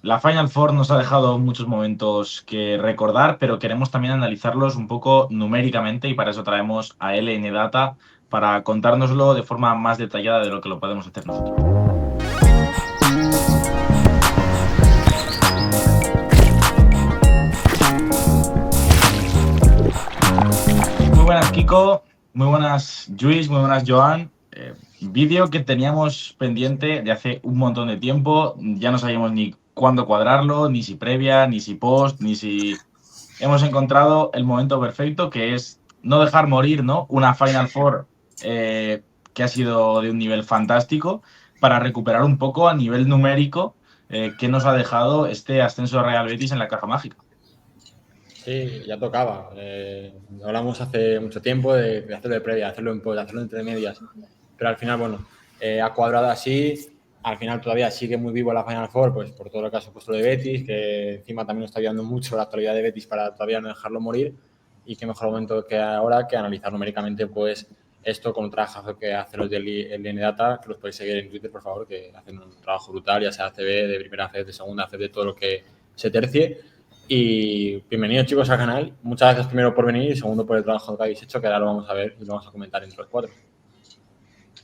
La Final Four nos ha dejado muchos momentos que recordar, pero queremos también analizarlos un poco numéricamente y para eso traemos a LN Data para contárnoslo de forma más detallada de lo que lo podemos hacer nosotros. Muy buenas, Kiko. Muy buenas, Luis. Muy buenas, Joan. Vídeo que teníamos pendiente de hace un montón de tiempo. Ya no sabíamos ni cuándo cuadrarlo, ni si previa, ni si post, ni si... Hemos encontrado el momento perfecto, que es no dejar morir, ¿no? Una Final Four que ha sido de un nivel fantástico para recuperar un poco a nivel numérico que nos ha dejado este ascenso de Real Betis en la caja mágica. Sí, ya tocaba. Hablamos hace mucho tiempo de hacerlo de previa, hacerlo en post, hacerlo entre medias. Pero al final, bueno, ha cuadrado así. Al final todavía sigue muy vivo la Final Four, pues por todo lo que ha supuesto de Betis, que encima también nos está ayudando mucho la actualidad de Betis para todavía no dejarlo morir. Y qué mejor momento que ahora que analizar numéricamente, pues esto con un trabajo que hacen los de LN Data, que los podéis seguir en Twitter, por favor, que hacen un trabajo brutal, ya sea ACB, de primera FED, de segunda FED, de todo lo que se tercie. Y bienvenidos, chicos, al canal. Muchas gracias primero por venir y segundo por el trabajo que habéis hecho, que ahora lo vamos a ver y lo vamos a comentar entre los cuatro.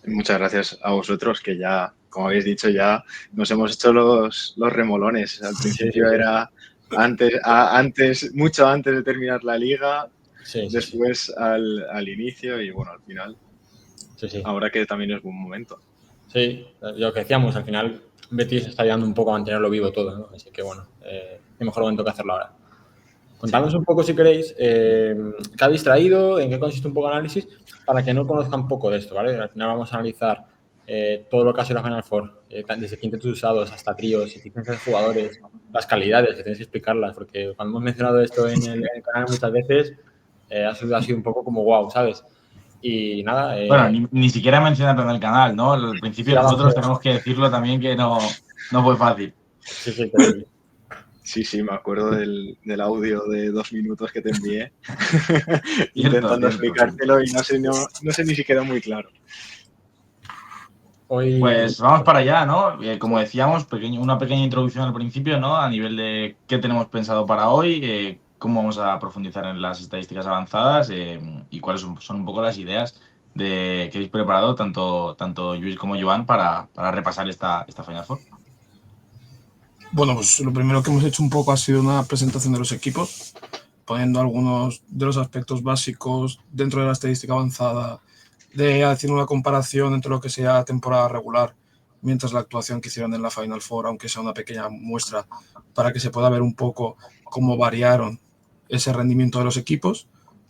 Muchas gracias a vosotros, que ya, como habéis dicho, ya nos hemos hecho los remolones. Al principio Sí. era mucho antes de terminar la liga, Sí. después al inicio y bueno, al final, Sí. ahora que también es buen momento. Sí, lo que decíamos, al final Betis está ayudando un poco a mantenerlo vivo todo, ¿no? Así que bueno, qué mejor momento que hacerlo ahora. Contadnos Sí. un poco, si queréis, qué habéis traído, en qué consiste un poco el análisis, para que no conozcan poco de esto, ¿vale? Al final vamos a analizar todo lo que ha sido la Final Four, desde quintetos usados hasta tríos, eficiencias de jugadores, las calidades, que tenéis que explicarlas, porque cuando hemos mencionado esto en el canal muchas veces, ha sido un poco como wow, ¿sabes? Y nada, Bueno, ni siquiera mencionarlo en el canal, ¿no? Al principio sí, nosotros tenemos que decirlo también que no fue fácil. sí, terrible. Sí, me acuerdo del audio de 2 minutos que te envié Cierto, intentando cierto. explicártelo y no sé ni si quedó muy claro. Hoy, Pues vamos para allá, ¿no? Como decíamos, una pequeña introducción al principio, ¿no? A nivel de qué tenemos pensado para hoy, cómo vamos a profundizar en las estadísticas avanzadas y cuáles son un poco las ideas que habéis preparado tanto Luis como Joan para repasar esta Final Four. Bueno, pues lo primero que hemos hecho un poco ha sido una presentación de los equipos, poniendo algunos de los aspectos básicos dentro de la estadística avanzada, de hacer una comparación entre lo que sea temporada regular, mientras la actuación que hicieron en la Final Four, aunque sea una pequeña muestra, para que se pueda ver un poco cómo variaron ese rendimiento de los equipos.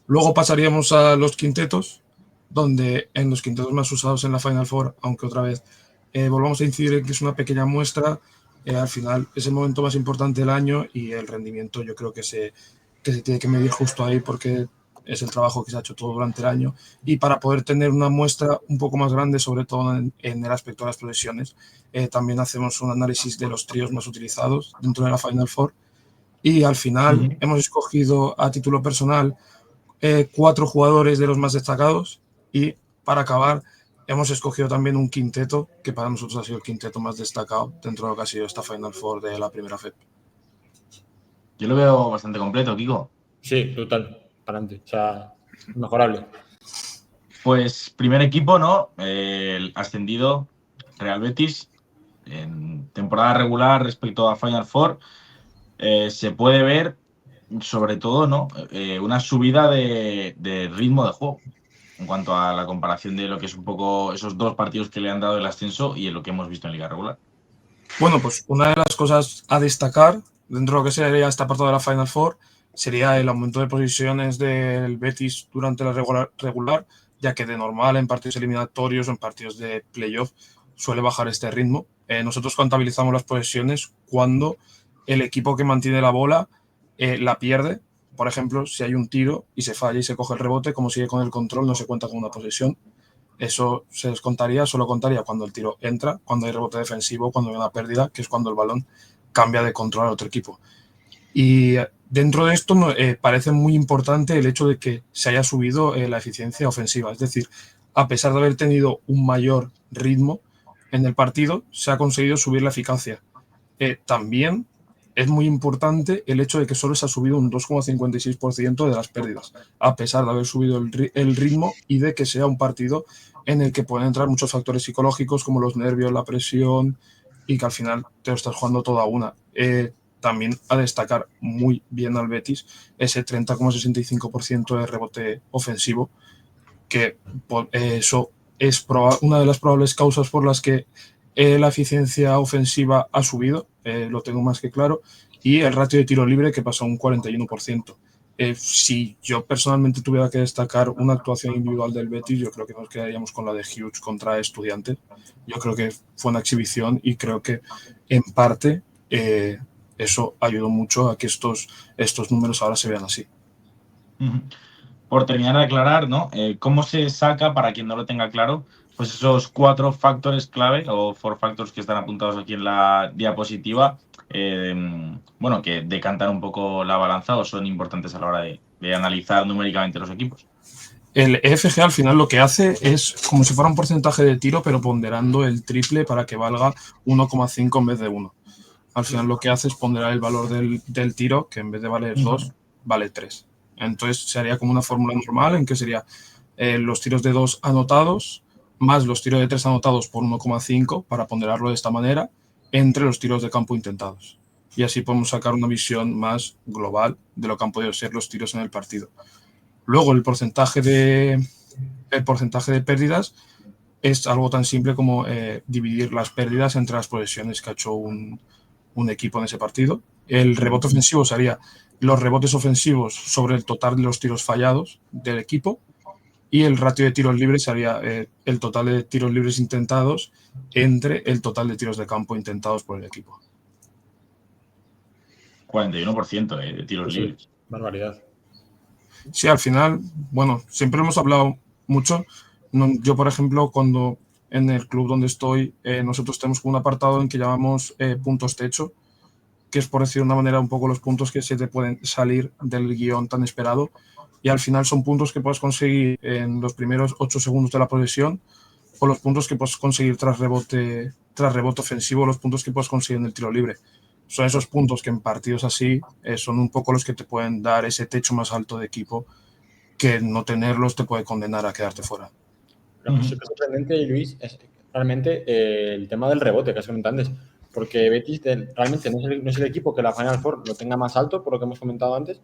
Luego pasaríamos a los quintetos, donde en los quintetos más usados en la Final Four, aunque otra vez volvamos a incidir en que es una pequeña muestra, al final es el momento más importante del año y el rendimiento yo creo que se tiene que medir justo ahí porque es el trabajo que se ha hecho todo durante el año y para poder tener una muestra un poco más grande, sobre todo en el aspecto de las posesiones, también hacemos un análisis de los tríos más utilizados dentro de la Final Four y al final hemos escogido a título personal 4 jugadores de los más destacados y para acabar hemos escogido también un quinteto que para nosotros ha sido el quinteto más destacado dentro de lo que ha sido esta Final Four de la primera FEP. Yo lo veo bastante completo, Kiko. sí, total, para adelante, o sea, mejorable. Pues primer equipo, ¿no? El ascendido Real Betis en temporada regular respecto a Final Four. Se puede ver, sobre todo, ¿no? Una subida de ritmo de juego en cuanto a la comparación de lo que es un poco esos dos partidos que le han dado el ascenso y en lo que hemos visto en Liga Regular. Bueno, pues una de las cosas a destacar dentro de lo que sería esta parte de la Final Four sería el aumento de posiciones del Betis durante la regular, ya que de normal en partidos eliminatorios o en partidos de playoff suele bajar este ritmo. Nosotros contabilizamos las posesiones cuando el equipo que mantiene la bola la pierde. Por ejemplo, si hay un tiro y se falla y se coge el rebote, como sigue con el control, no se cuenta con una posesión. Eso se descontaría, solo contaría cuando el tiro entra, cuando hay rebote defensivo, cuando hay una pérdida, que es cuando el balón cambia de control al otro equipo. Y dentro de esto parece muy importante el hecho de que se haya subido la eficiencia ofensiva. Es decir, a pesar de haber tenido un mayor ritmo en el partido, se ha conseguido subir la eficacia. También es muy importante el hecho de que solo se ha subido un 2,56% de las pérdidas, a pesar de haber subido el ritmo y de que sea un partido en el que pueden entrar muchos factores psicológicos como los nervios, la presión y que al final te lo estás jugando toda una. También a destacar muy bien al Betis ese 30,65% de rebote ofensivo, que eso es una de las probables causas por las que la eficiencia ofensiva ha subido, lo tengo más que claro, y el ratio de tiro libre que pasó a un 41%. Si yo personalmente tuviera que destacar una actuación individual del Betis, yo creo que nos quedaríamos con la de Hughes contra Estudiantes. Yo creo que fue una exhibición y creo que en parte eso ayudó mucho a que estos números ahora se vean así. Por terminar de aclarar, ¿no? ¿Cómo se saca, para quien no lo tenga claro, pues esos 4 factores clave o 4 factors que están apuntados aquí en la diapositiva, bueno, que decantan un poco la balanza o son importantes a la hora de analizar numéricamente los equipos? El EFG al final lo que hace es como si fuera un porcentaje de tiro, pero ponderando el triple para que valga 1,5 en vez de 1. Al final lo que hace es ponderar el valor del tiro, que en vez de valer 2, vale 3. Entonces se haría como una fórmula normal en que sería los tiros de 2 anotados más los tiros de 3 anotados por 1,5 para ponderarlo de esta manera entre los tiros de campo intentados. Y así podemos sacar una visión más global de lo que han podido ser los tiros en el partido. Luego el porcentaje de pérdidas es algo tan simple como dividir las pérdidas entre las posesiones que ha hecho un equipo en ese partido. El rebote ofensivo sería los rebotes ofensivos sobre el total de los tiros fallados del equipo, y el ratio de tiros libres sería el total de tiros libres intentados entre el total de tiros de campo intentados por el equipo. 41% de tiros libres. Barbaridad. Sí, al final, bueno, siempre hemos hablado mucho. Yo, por ejemplo, cuando en el club donde estoy, nosotros tenemos un apartado en que llamamos puntos techo, que es, por decir de una manera, un poco los puntos que se te pueden salir del guión tan esperado. Y al final son puntos que puedes conseguir en los primeros 8 segundos de la posesión, o los puntos que puedes conseguir tras rebote ofensivo, los puntos que puedes conseguir en el tiro libre. Son esos puntos que en partidos así son un poco los que te pueden dar ese techo más alto de equipo, que no tenerlos te puede condenar a quedarte fuera. Lo que es sorprendente, Luis, es realmente el tema del rebote que has comentado antes, porque Betis realmente no es el equipo que la Final Four lo tenga más alto, por lo que hemos comentado antes,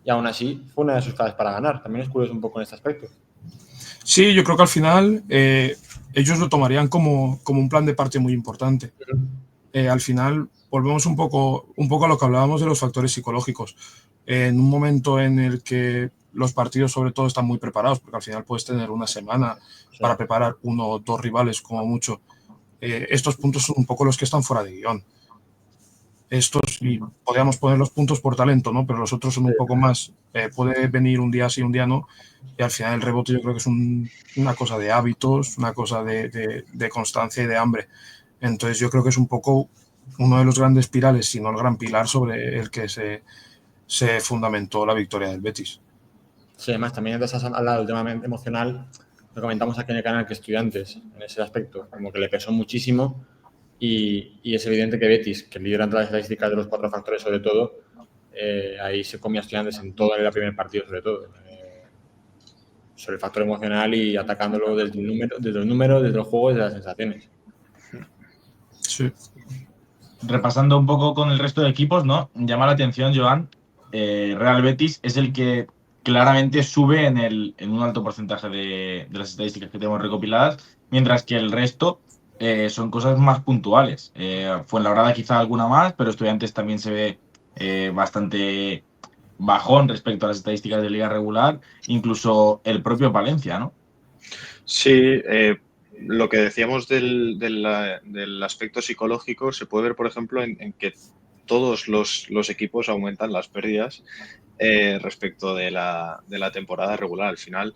y aún así fue una de sus claves para ganar. También es curioso un poco en este aspecto. Sí, yo creo que al final ellos lo tomarían como un plan de parte muy importante. Al final volvemos un poco a lo que hablábamos de los factores psicológicos. En un momento en el que los partidos sobre todo están muy preparados, porque al final puedes tener una semana para preparar 1 o 2 rivales como mucho, estos puntos son un poco los que están fuera de guión. Y podríamos poner los puntos por talento, ¿no? Pero los otros son un poco más, puede venir un día sí, un día no, y al final el rebote yo creo que es una cosa de hábitos, una cosa de constancia y de hambre. Entonces yo creo que es un poco uno de los grandes pilares, si no el gran pilar sobre el que se fundamentó la victoria del Betis. Sí, además también has hablado del tema emocional, lo comentamos aquí en el canal, que Estudiantes en ese aspecto como que le pesó muchísimo, y es evidente que Betis, que lidera entre las estadísticas de los 4 factores sobre todo, ahí se comía a Estudiantes en todo el primer partido sobre todo, sobre el factor emocional y atacándolo desde los números, desde los juegos, desde las sensaciones. Sí. Repasando un poco con el resto de equipos, ¿no? Llama la atención, Joan, Real Betis es el que claramente sube en un alto porcentaje de las estadísticas que tenemos recopiladas, mientras que el resto son cosas más puntuales. Fuenlabrada quizá alguna más, pero Estudiantes también se ve bastante bajón respecto a las estadísticas de liga regular, incluso el propio Palencia, ¿no? Sí, lo que decíamos del aspecto psicológico se puede ver, por ejemplo, en que todos los equipos aumentan las pérdidas respecto de la temporada regular. Al final,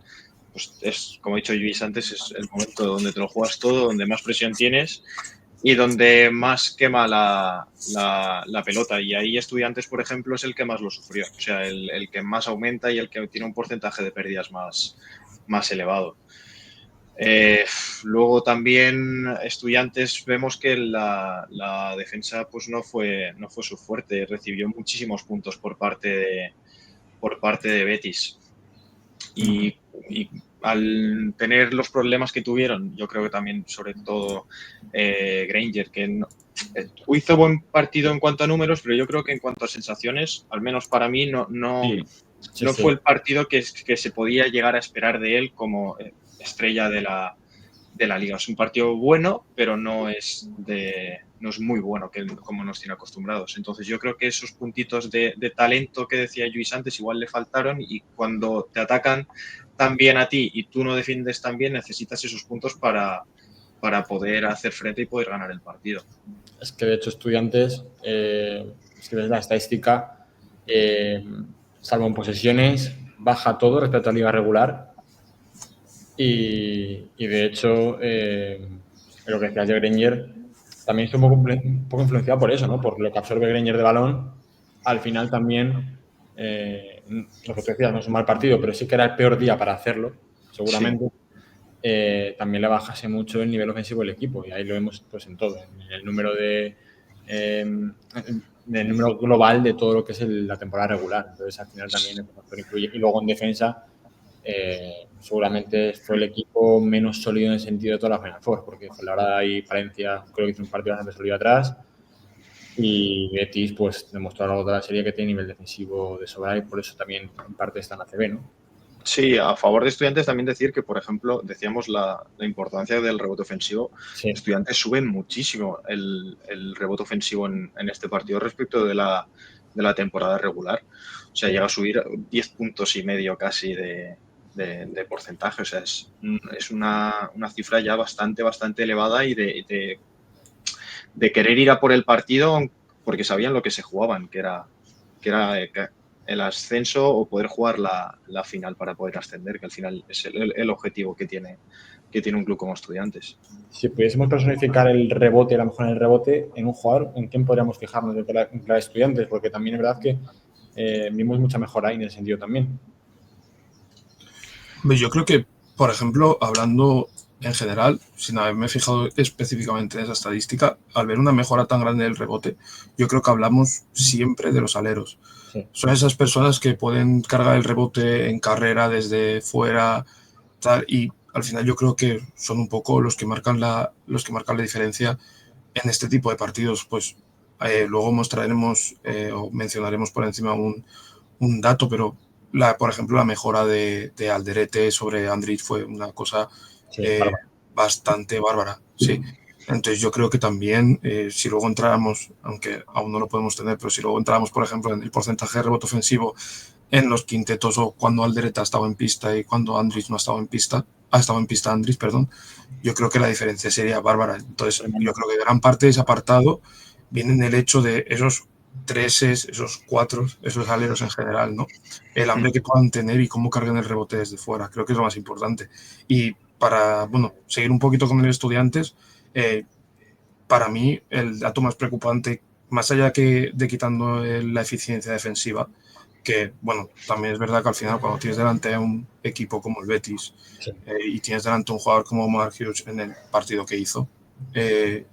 pues es, como ha dicho Luis antes, es el momento donde te lo juegas todo, donde más presión tienes y donde más quema la pelota. Y ahí Estudiantes, por ejemplo, es el que más lo sufrió. O sea, el que más aumenta y el que tiene un porcentaje de pérdidas más elevado. Luego también Estudiantes vemos que la defensa pues no fue su fuerte, recibió muchísimos puntos por parte de Betis. Y al tener los problemas que tuvieron, yo creo que también, sobre todo, Granger, que hizo buen partido en cuanto a números, pero yo creo que en cuanto a sensaciones, al menos para mí, no fue el partido que se podía llegar a esperar de él como estrella de la liga. Es un partido bueno, pero no es muy bueno, como nos tiene acostumbrados. Entonces yo creo que esos puntitos de talento que decía Luis antes igual le faltaron, y cuando te atacan tan bien a ti y tú no defiendes tan bien, necesitas esos puntos para poder hacer frente y poder ganar el partido. Es que de hecho Estudiantes, si ves la estadística, salvo en posesiones, baja todo respecto a liga regular. Y de hecho, lo que decías de Granger también está un poco influenciado por eso, ¿no? Por lo que absorbe Granger de balón. Al final también, lo que tú decías, no es un mal partido, pero sí que era el peor día para hacerlo, seguramente. Sí. También le bajase mucho el nivel ofensivo del equipo, y ahí lo vemos pues en todo, en el número del número global de todo lo que es la temporada regular. Entonces al final también el factor influye. Y luego en defensa, seguramente fue el equipo menos sólido en el sentido de toda la Final Four, porque Fuenlabrada y Palencia creo que hizo un partido bastante sólido atrás, y Betis pues demostró a lo largo de la serie que tiene nivel defensivo de sobra, y por eso también en parte está en ACB, ¿no? Sí, a favor de Estudiantes también decir que, por ejemplo, decíamos la importancia del rebote ofensivo. Sí. Estudiantes suben muchísimo el rebote ofensivo en este partido respecto de la temporada regular. O sea, llega a subir 10 puntos y medio casi de porcentaje. O sea, es una cifra ya bastante elevada, y de querer ir a por el partido porque sabían lo que se jugaban, que era el ascenso o poder jugar la final para poder ascender, que al final es el objetivo que tiene un club como Estudiantes. Si pudiésemos personificar el rebote, a lo mejor en el rebote, en un jugador, ¿en quién podríamos fijarnos de la Estudiantes? Porque también es verdad que vimos mucha mejora ahí en ese sentido también. Yo creo que, por ejemplo, hablando en general, sin haberme fijado específicamente en esa estadística, al ver una mejora tan grande del rebote, yo creo que hablamos siempre de los aleros. Sí. Son esas personas que pueden cargar el rebote en carrera desde fuera, tal, y al final yo creo que son un poco los que marcan la diferencia en este tipo de partidos. Pues luego mostraremos o mencionaremos por encima un dato, pero por ejemplo la mejora de Alderete sobre Andrić fue una cosa bastante bárbara. Sí. Entonces yo creo que también, si luego entráramos, aunque aún no lo podemos tener, pero si luego entráramos, por ejemplo, en el porcentaje de rebote ofensivo en los quintetos, o cuando Alderete ha estado en pista y cuando Andrić no ha estado en pista, Andrić, perdón, yo creo que la diferencia sería bárbara. Entonces yo creo que gran parte de ese apartado viene en el hecho de esos treses, esos cuatros, esos aleros en general, ¿no? El hambre que puedan tener y cómo cargan el rebote desde fuera, creo que es lo más importante. Y para, bueno, seguir un poquito con el Estudiantes, para mí el dato más preocupante, más allá de quitando la eficiencia defensiva, que, bueno, también es verdad que al final cuando tienes delante a un equipo como el Betis, sí, y tienes delante a un jugador como Omar Hughes en el partido que hizo,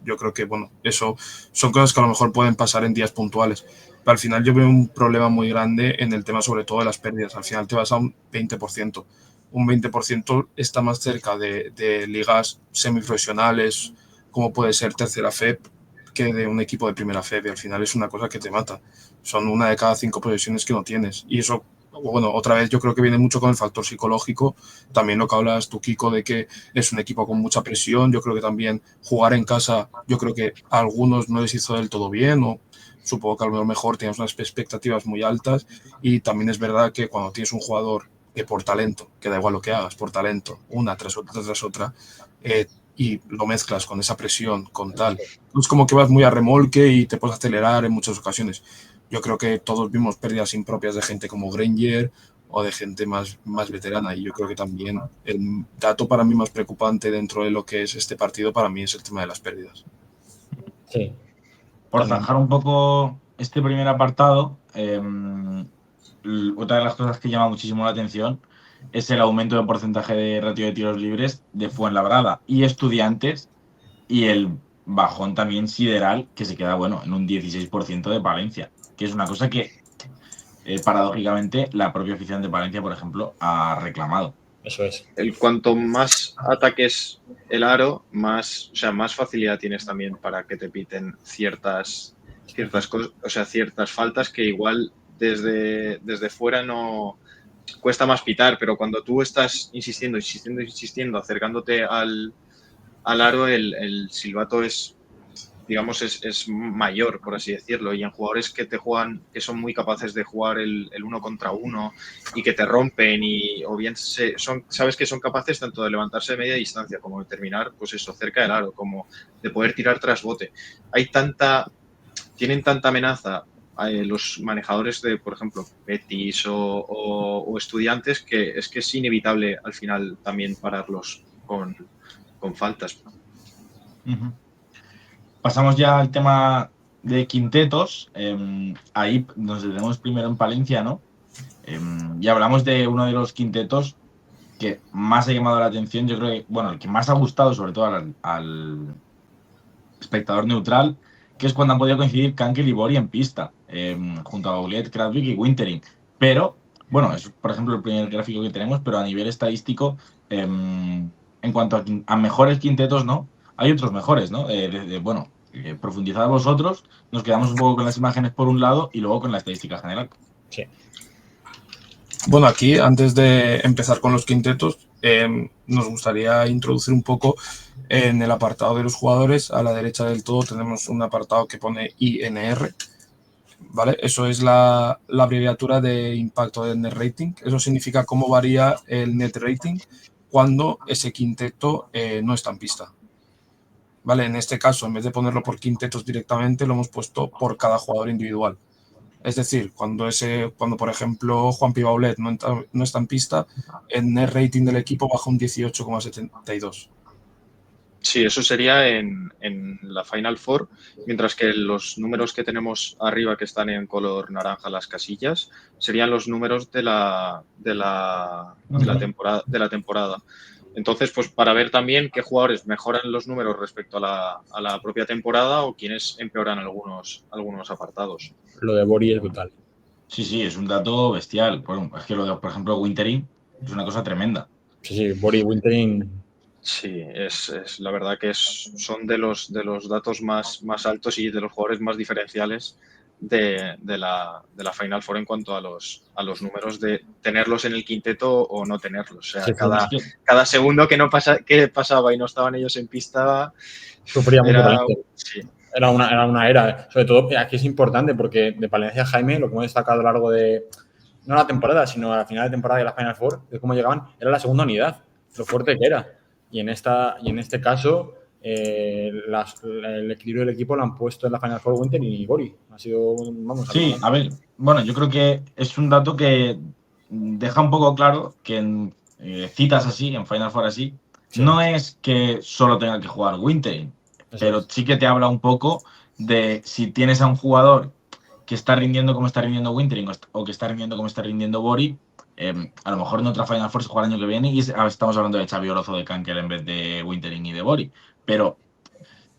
yo creo que, bueno, eso son cosas que a lo mejor pueden pasar en días puntuales, pero al final yo veo un problema muy grande en el tema sobre todo de las pérdidas. Al final te vas a un 20%. Un 20% está más cerca de ligas semiprofesionales, como puede ser tercera FEP, que de un equipo de primera FEP, y al final es una cosa que te mata. Son 1 de cada 5 posesiones que no tienes, y eso, bueno, otra vez yo creo que viene mucho con el factor psicológico. También lo que hablas tú, Kiko, de que es un equipo con mucha presión. Yo creo que también jugar en casa, yo creo que a algunos no les hizo del todo bien, o supongo que a lo mejor tienes unas expectativas muy altas, y también es verdad que cuando tienes un jugador que por talento, que da igual lo que hagas, por talento, una tras otra, y lo mezclas con esa presión, con tal, es como que vas muy a remolque y te puedes acelerar en muchas ocasiones. Yo creo que todos vimos pérdidas impropias de gente como Granger o de gente más veterana, y yo creo que también el dato para mí más preocupante dentro de lo que es este partido para mí es el tema de las pérdidas. Sí. Por zanjar un poco este primer apartado, otra de las cosas que llama muchísimo la atención es el aumento de porcentaje de ratio de tiros libres de Fuenlabrada y Estudiantes, y el bajón también sideral que se queda, bueno, en un 16% de Palencia, que es una cosa que paradójicamente la propia afición de Palencia, por ejemplo, ha reclamado. Eso es. Cuanto más ataques el aro, más facilidad tienes también para que te piten ciertas cosas, o sea, ciertas faltas que igual desde fuera no cuesta más pitar, pero cuando tú estás insistiendo, acercándote al aro, el silbato es, digamos, es mayor, por así decirlo, y en jugadores que te juegan, que son muy capaces de jugar el 1 contra 1 y que te rompen, o bien sabes que son capaces tanto de levantarse de media distancia como de terminar, pues eso, cerca del aro, como de poder tirar tras bote. Tienen tanta amenaza los manejadores de, por ejemplo, Betis o Estudiantes, que es inevitable al final también pararlos con faltas. Uh-huh. Pasamos ya al tema de quintetos. Ahí nos detenemos primero en Palencia, ¿no? Y hablamos de uno de los quintetos que más ha llamado la atención. Yo creo que, bueno, el que más ha gustado, sobre todo al espectador neutral, que es cuando han podido coincidir Kankel y Bori en pista, junto a Baulet, Kravlik y Wintering. Pero, bueno, es por ejemplo el primer gráfico que tenemos, pero a nivel estadístico, en cuanto a mejores quintetos, ¿no? Hay otros mejores, ¿no? Bueno, profundizad vosotros, nos quedamos un poco con las imágenes por un lado y luego con la estadística general. Sí. Bueno, aquí, antes de empezar con los quintetos, nos gustaría introducir un poco en el apartado de los jugadores. A la derecha del todo tenemos un apartado que pone INR, ¿vale? Eso es la abreviatura de impacto de net rating. Eso significa cómo varía el net rating cuando ese quinteto no está en pista, ¿vale? En este caso, en vez de ponerlo por quintetos directamente, lo hemos puesto por cada jugador individual. Es decir, cuando por ejemplo Juan Pibaulet no está en pista, el net rating del equipo baja un 18,72. Sí, eso sería en la Final Four, mientras que los números que tenemos arriba, que están en color naranja las casillas, serían los números de la temporada. Entonces, pues para ver también qué jugadores mejoran los números respecto a la propia temporada o quiénes empeoran algunos apartados. Lo de Bori es brutal. Sí, es un dato bestial. Bueno, es que lo de, por ejemplo, Wintering es una cosa tremenda. Sí, Bori, Wintering. Sí, es la verdad que son de los datos más altos y de los jugadores más diferenciales de la Final Four en cuanto a los números de tenerlos en el quinteto o no tenerlos. O sea, Sí, cada segundo que pasaba y no estaban ellos en pista, sufría mucho Palencia. Sí. Era una era. Sobre todo aquí es importante porque de Palencia, Jaime, lo que hemos destacado a lo largo de, no la temporada, sino a la final de temporada de la Final Four, de cómo llegaban, era la segunda unidad, lo fuerte que era. Y en este caso, el equilibrio del equipo lo han puesto en la Final Four Winter y Bori. Ha sido, vamos. Sí, a ver, bueno, yo creo que es un dato que deja un poco claro que en citas así, en Final Four así, sí, no es que solo tenga que jugar Wintering, pero sí que te habla un poco de si tienes a un jugador que está rindiendo como está rindiendo Wintering o que está rindiendo como está rindiendo Bori, a lo mejor en otra Final Four se juega el año que viene y estamos hablando de Xabi Orozo, de Kankel en vez de Wintering y de Bori, pero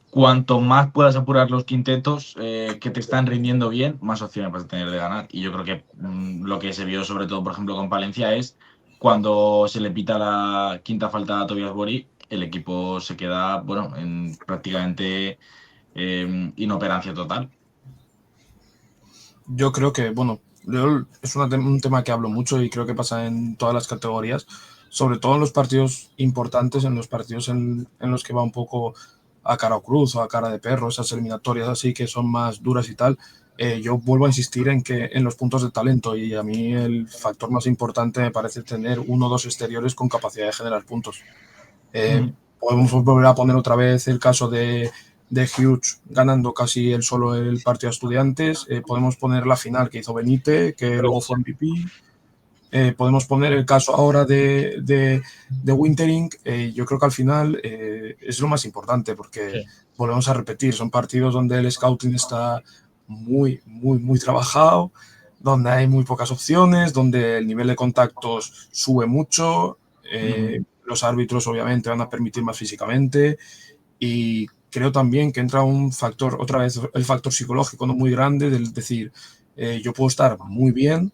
cuanto más puedas apurar los quintetos que te están rindiendo bien, más opciones vas a tener de ganar. Y yo creo que lo que se vio sobre todo, por ejemplo, con Palencia es cuando se le pita la quinta falta a Tobias Bori, el equipo se queda, bueno, en prácticamente inoperancia total. Yo creo que, bueno, es un tema que hablo mucho y creo que pasa en todas las categorías, sobre todo en los partidos importantes, en los partidos en los que va un poco a cara o cruz o a cara de perro, esas eliminatorias así que son más duras y tal. Yo vuelvo a insistir en los puntos de talento, y a mí el factor más importante me parece tener 1 o 2 exteriores con capacidad de generar puntos. Podemos volver a poner otra vez el caso de Hughes ganando casi él solo el partido a Estudiantes. Podemos poner la final que hizo Benítez, que luego fue MVP. Podemos poner el caso ahora de Wintering. Yo creo que al final es lo más importante, porque volvemos a repetir, son partidos donde el scouting está muy trabajado, donde hay muy pocas opciones, donde el nivel de contactos sube mucho, los árbitros obviamente van a permitir más físicamente y creo también que entra un factor, otra vez el factor psicológico no muy grande, del decir, yo puedo estar muy bien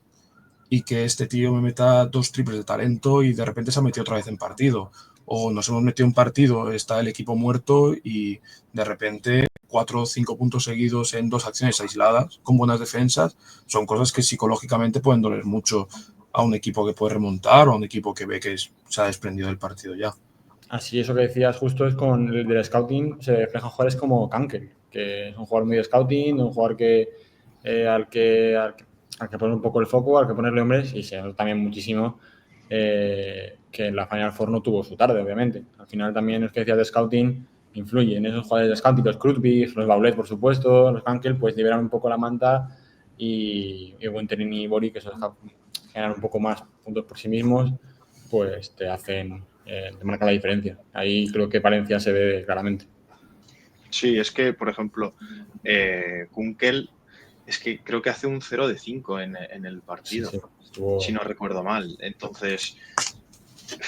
y que este tío me meta 2 triples de talento y de repente se ha metido otra vez en partido. O nos hemos metido en partido, está el equipo muerto y de repente 4 o 5 puntos seguidos en 2 acciones aisladas con buenas defensas son cosas que psicológicamente pueden doler mucho a un equipo que puede remontar o a un equipo que ve que se ha desprendido del partido ya. Así, eso que decías justo es con el del scouting, se reflejan jugadores como Kankel, que es un jugador muy de scouting, un jugador al que poner un poco el foco, al que ponerle hombres, y se nota también muchísimo que en la Final Four no tuvo su tarde, obviamente. Al final también los que decías de scouting influyen. Esos jugadores de scouting, los Krutwig, los Baulet, por supuesto, los Kankel, pues liberan un poco la manta y Winterin y Bori, que generan un poco más puntos por sí mismos, pues te marca la diferencia. Ahí creo que Valencia se ve claramente. Sí, es que, por ejemplo, Kunkel, es que creo que hace un 0 de 5 en el partido, Sí. si no recuerdo mal. Entonces,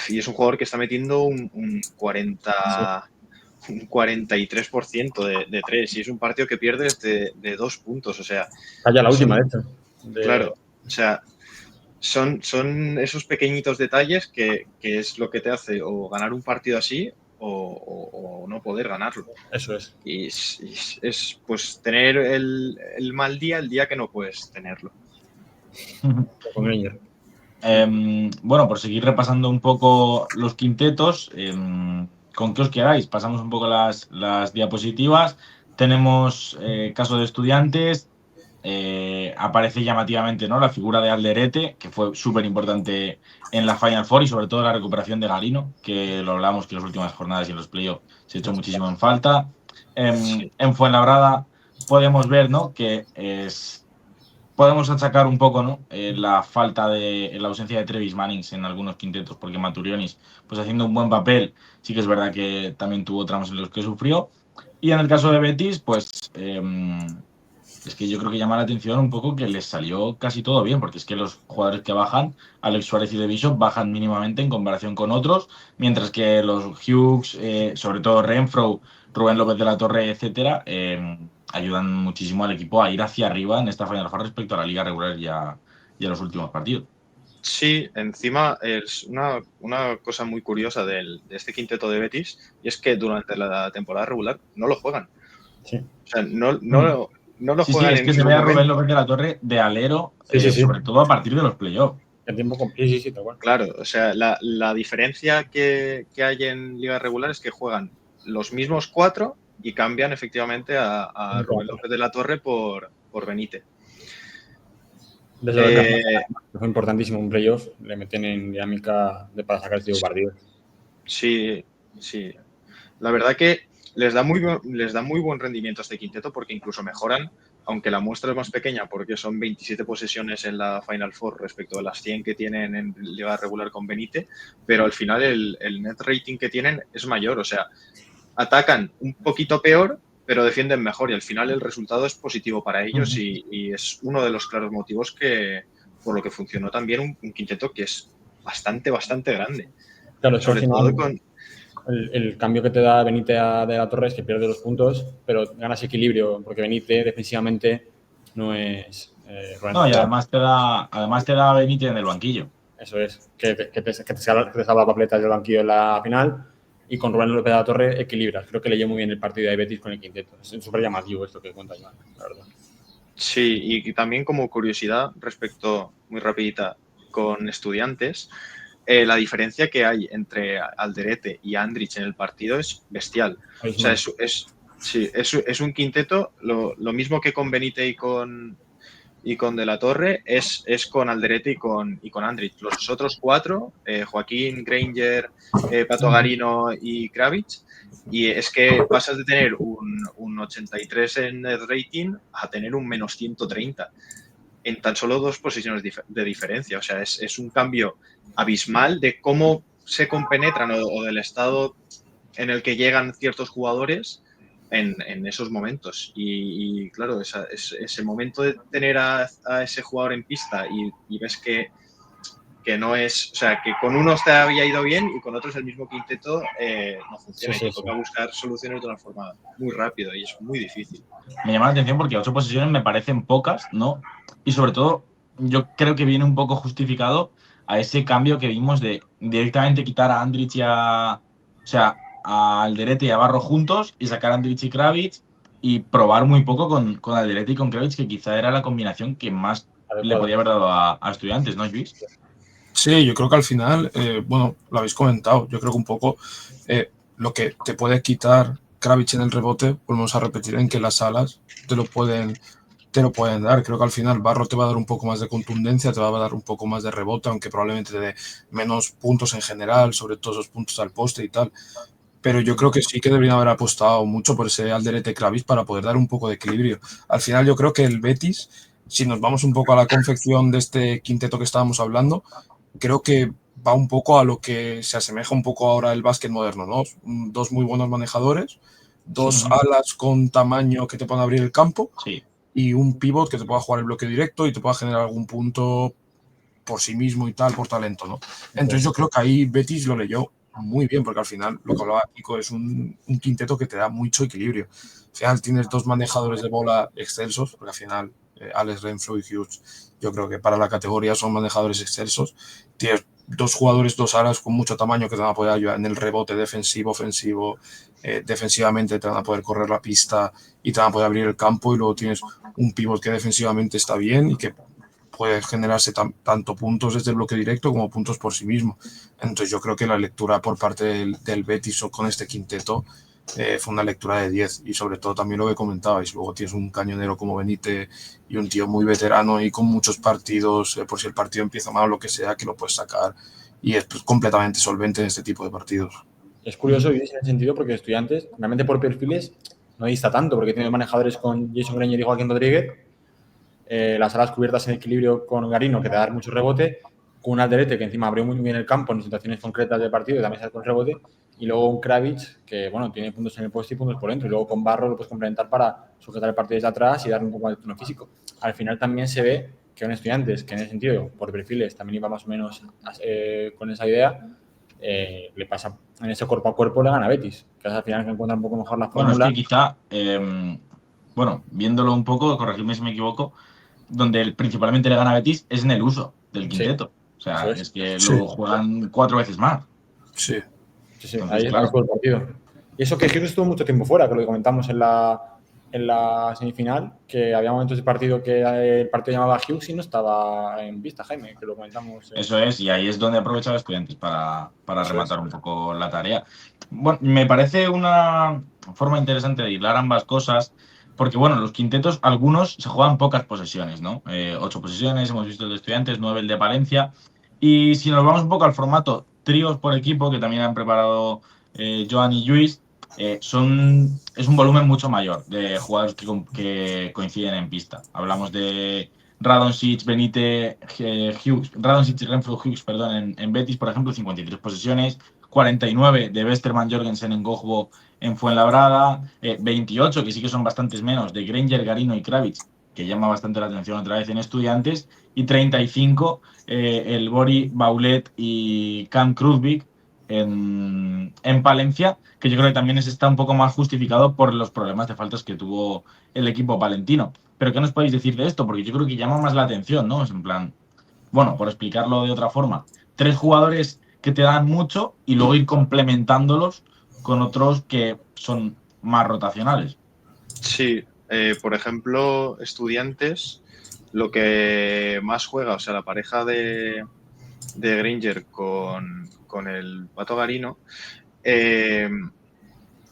y es un jugador que está metiendo un 43% de 3 y es un partido que pierdes de 2 puntos. O sea, Calla la última, de hecho. Claro, o sea, son esos pequeñitos detalles que es lo que te hace o ganar un partido así o no poder ganarlo. Eso es. Y es pues tener el mal día el día que no puedes tenerlo. Con Granger. Bueno, por seguir repasando un poco los quintetos, ¿con qué os quedáis? Pasamos un poco las diapositivas. Tenemos caso de Estudiantes. Aparece llamativamente, ¿no?, la figura de Alderete, que fue súper importante en la Final Four y sobre todo la recuperación de Galino, que lo hablamos que en las últimas jornadas y en los playoffs se echó muchísimo en falta. En Fuenlabrada podemos ver, ¿no?, que podemos achacar un poco, ¿no?, la falta la ausencia de Travis Mannings en algunos quintetos, porque Maturionis, pues haciendo un buen papel, sí que es verdad que también tuvo tramos en los que sufrió. Y en el caso de Betis, pues es que yo creo que llama la atención un poco que les salió casi todo bien, porque es que los jugadores que bajan, Alex Suárez y De Bishop, bajan mínimamente en comparación con otros, mientras que los Hughes, sobre todo Renfro, Rubén López de la Torre, etcétera, ayudan muchísimo al equipo a ir hacia arriba en esta Final Four respecto a la liga regular y a los últimos partidos. Sí, encima es una cosa muy curiosa de este quinteto de Betis, y es que durante la temporada regular no lo juegan. Sí. O sea, no lo juegan es que se ve a Rubén López de la Torre de alero, sobre todo a partir de los playoffs. Sí, tal cual. Claro, o sea, la diferencia que hay en liga regular es que juegan los mismos 4 y cambian efectivamente a Rubén López de la Torre por Benítez. Desde fue importantísimo un playoff, le meten en dinámica para sacar el tipo partido. Sí. La verdad que les da muy buen rendimiento este quinteto porque incluso mejoran, aunque la muestra es más pequeña porque son 27 posesiones en la Final Four respecto a las 100 que tienen en liga regular con Benítez, pero al final el net rating que tienen es mayor, o sea, atacan un poquito peor, pero defienden mejor y al final el resultado es positivo para ellos y es uno de los claros motivos por lo que funcionó también un quinteto que es bastante grande. Claro, sobre todo con... El cambio que te da Benítez de la Torre es que pierde los puntos, pero ganas equilibrio, porque Benítez defensivamente no es... no, y además te da Benítez en el banquillo. Eso es, que te salva papeletas del banquillo en la final y con Rubén López de la Torre equilibras. Creo que le lleva muy bien el partido de Betis con el quinteto. Es súper llamativo esto que cuenta Iván, la verdad. Sí, y también como curiosidad respecto, muy rapidita, con Estudiantes, la diferencia que hay entre Alderete y Andrich en el partido es bestial. O sea, es un quinteto, lo mismo que con Benítez y con De la Torre, es con Alderete y con Andrich. Los otros 4, Joaquín, Granger, Pato Garino y Kravitz, y es que pasas de tener un 83 en net rating a tener un menos 130 en tan solo 2 posiciones de diferencia. O sea, es un cambio abismal de cómo se compenetran o del estado en el que llegan ciertos jugadores en esos momentos. Y claro, ese momento de tener a ese jugador en pista y ves que no es, o sea, que con unos te había ido bien y con otros el mismo quinteto no funciona y te toca buscar soluciones de una forma muy rápida y es muy difícil. Me llama la atención porque 8 posiciones me parecen pocas, ¿no? Y sobre todo, yo creo que viene un poco justificado a ese cambio que vimos de directamente quitar a Andrich o sea, a Alderete y a Barro juntos y sacar a Andrich y Kravitz y probar muy poco con Alderete y con Kravitz, que quizá era la combinación que más le podía haber dado a Estudiantes, ¿no, Luis? Sí, yo creo que al final, bueno, lo habéis comentado, yo creo que un poco lo que te puede quitar Kravitz en el rebote, volvemos a repetir en que las alas te lo pueden dar. Creo que al final Barro te va a dar un poco más de contundencia, te va a dar un poco más de rebote, aunque probablemente te dé menos puntos en general, sobre todo esos puntos al poste y tal. Pero yo creo que sí que deberían haber apostado mucho por ese Alderete Kravitz para poder dar un poco de equilibrio. Al final yo creo que el Betis, si nos vamos un poco a la confección de este quinteto que estábamos hablando, creo que va un poco a lo que se asemeja un poco ahora el básquet moderno, ¿no? Dos muy buenos manejadores, dos alas con tamaño que te puedan abrir el campo y un pivot que te pueda jugar el bloque directo y te pueda generar algún punto por sí mismo y tal, por talento, ¿no? Entonces yo creo que ahí Betis lo leyó muy bien, porque al final lo que hablaba Kiko es un quinteto que te da mucho equilibrio. Al final tienes dos manejadores de bola excelsos, porque al final Alex Renfro y Hughes, yo creo que para la categoría son manejadores excelsos. Tienes dos jugadores, dos alas con mucho tamaño que te van a poder ayudar en el rebote defensivo, ofensivo, defensivamente te van a poder correr la pista y te van a poder abrir el campo, y luego tienes un pivot que defensivamente está bien y que puede generarse tanto puntos desde el bloque directo como puntos por sí mismo. Entonces yo creo que la lectura por parte del Betis con este quinteto fue una lectura de 10, y sobre todo también lo que comentabais, luego tienes un cañonero como Benítez y un tío muy veterano y con muchos partidos, por si el partido empieza mal o lo que sea, que lo puedes sacar y es completamente solvente en este tipo de partidos. Es curioso en ese sentido porque Estudiantes, realmente por perfiles, no dista tanto, porque tiene manejadores con Jason Greiner y Joaquín Rodríguez, las alas cubiertas en equilibrio con Garino, que te da mucho rebote, con un Alderete que encima abrió muy bien el campo en situaciones concretas del partido y también sale con rebote, y luego un Kravitz que, bueno, tiene puntos en el poste y puntos por dentro, y luego con Barro lo puedes complementar para sujetar el partido desde atrás y darle un poco más de tono físico. Al final también se ve que un Estudiantes, que en ese sentido, por perfiles, también iba más o menos con esa idea, le pasa en ese cuerpo a cuerpo, le gana a Betis, que es al final que encuentra un poco mejor la fórmula. Bueno, es que quizá, bueno, viéndolo un poco, corregidme si me equivoco, donde principalmente le gana a Betis es en el uso del quinteto. O sea, es que lo juegan 4 veces más. Sí. Entonces, ahí claro, fue el partido. Y eso que Hughes estuvo mucho tiempo fuera, que lo comentamos en la semifinal, que había momentos del partido que el partido llamaba Hughes y no estaba en vista, Jaime, que lo comentamos. Eso es, y ahí es donde aprovechaba Estudiantes para rematar un poco la tarea. Bueno, me parece una forma interesante de hilar ambas cosas, porque bueno, los quintetos, algunos se juegan pocas posesiones, ¿no? 8 posesiones, hemos visto el de Estudiantes, 9 el de Palencia, y si nos vamos un poco al formato tríos por equipo, que también han preparado Joan y Luis, es un volumen mucho mayor de jugadores que coinciden en pista. Hablamos de Radonjic, Benítez, Hughes, Radonjic y Renfro Hughes, perdón, en Betis, por ejemplo, 53 posesiones, 49 de Westerman Jorgensen en Gojbo en Fuenlabrada, 28, que sí que son bastantes menos, de Granger, Garino y Kravitz, que llama bastante la atención otra vez en Estudiantes, y 35 el Bori, Baulet y Cam Kruzvik en Palencia, que yo creo que también está un poco más justificado por los problemas de faltas que tuvo el equipo palentino. Pero ¿qué nos podéis decir de esto? Porque yo creo que llama más la atención, ¿no? Es en plan, bueno, por explicarlo de otra forma, 3 jugadores que te dan mucho y luego ir complementándolos con otros que son más rotacionales. Sí, por ejemplo, Estudiantes, lo que más juega, o sea, la pareja de Granger con el Pato Garino,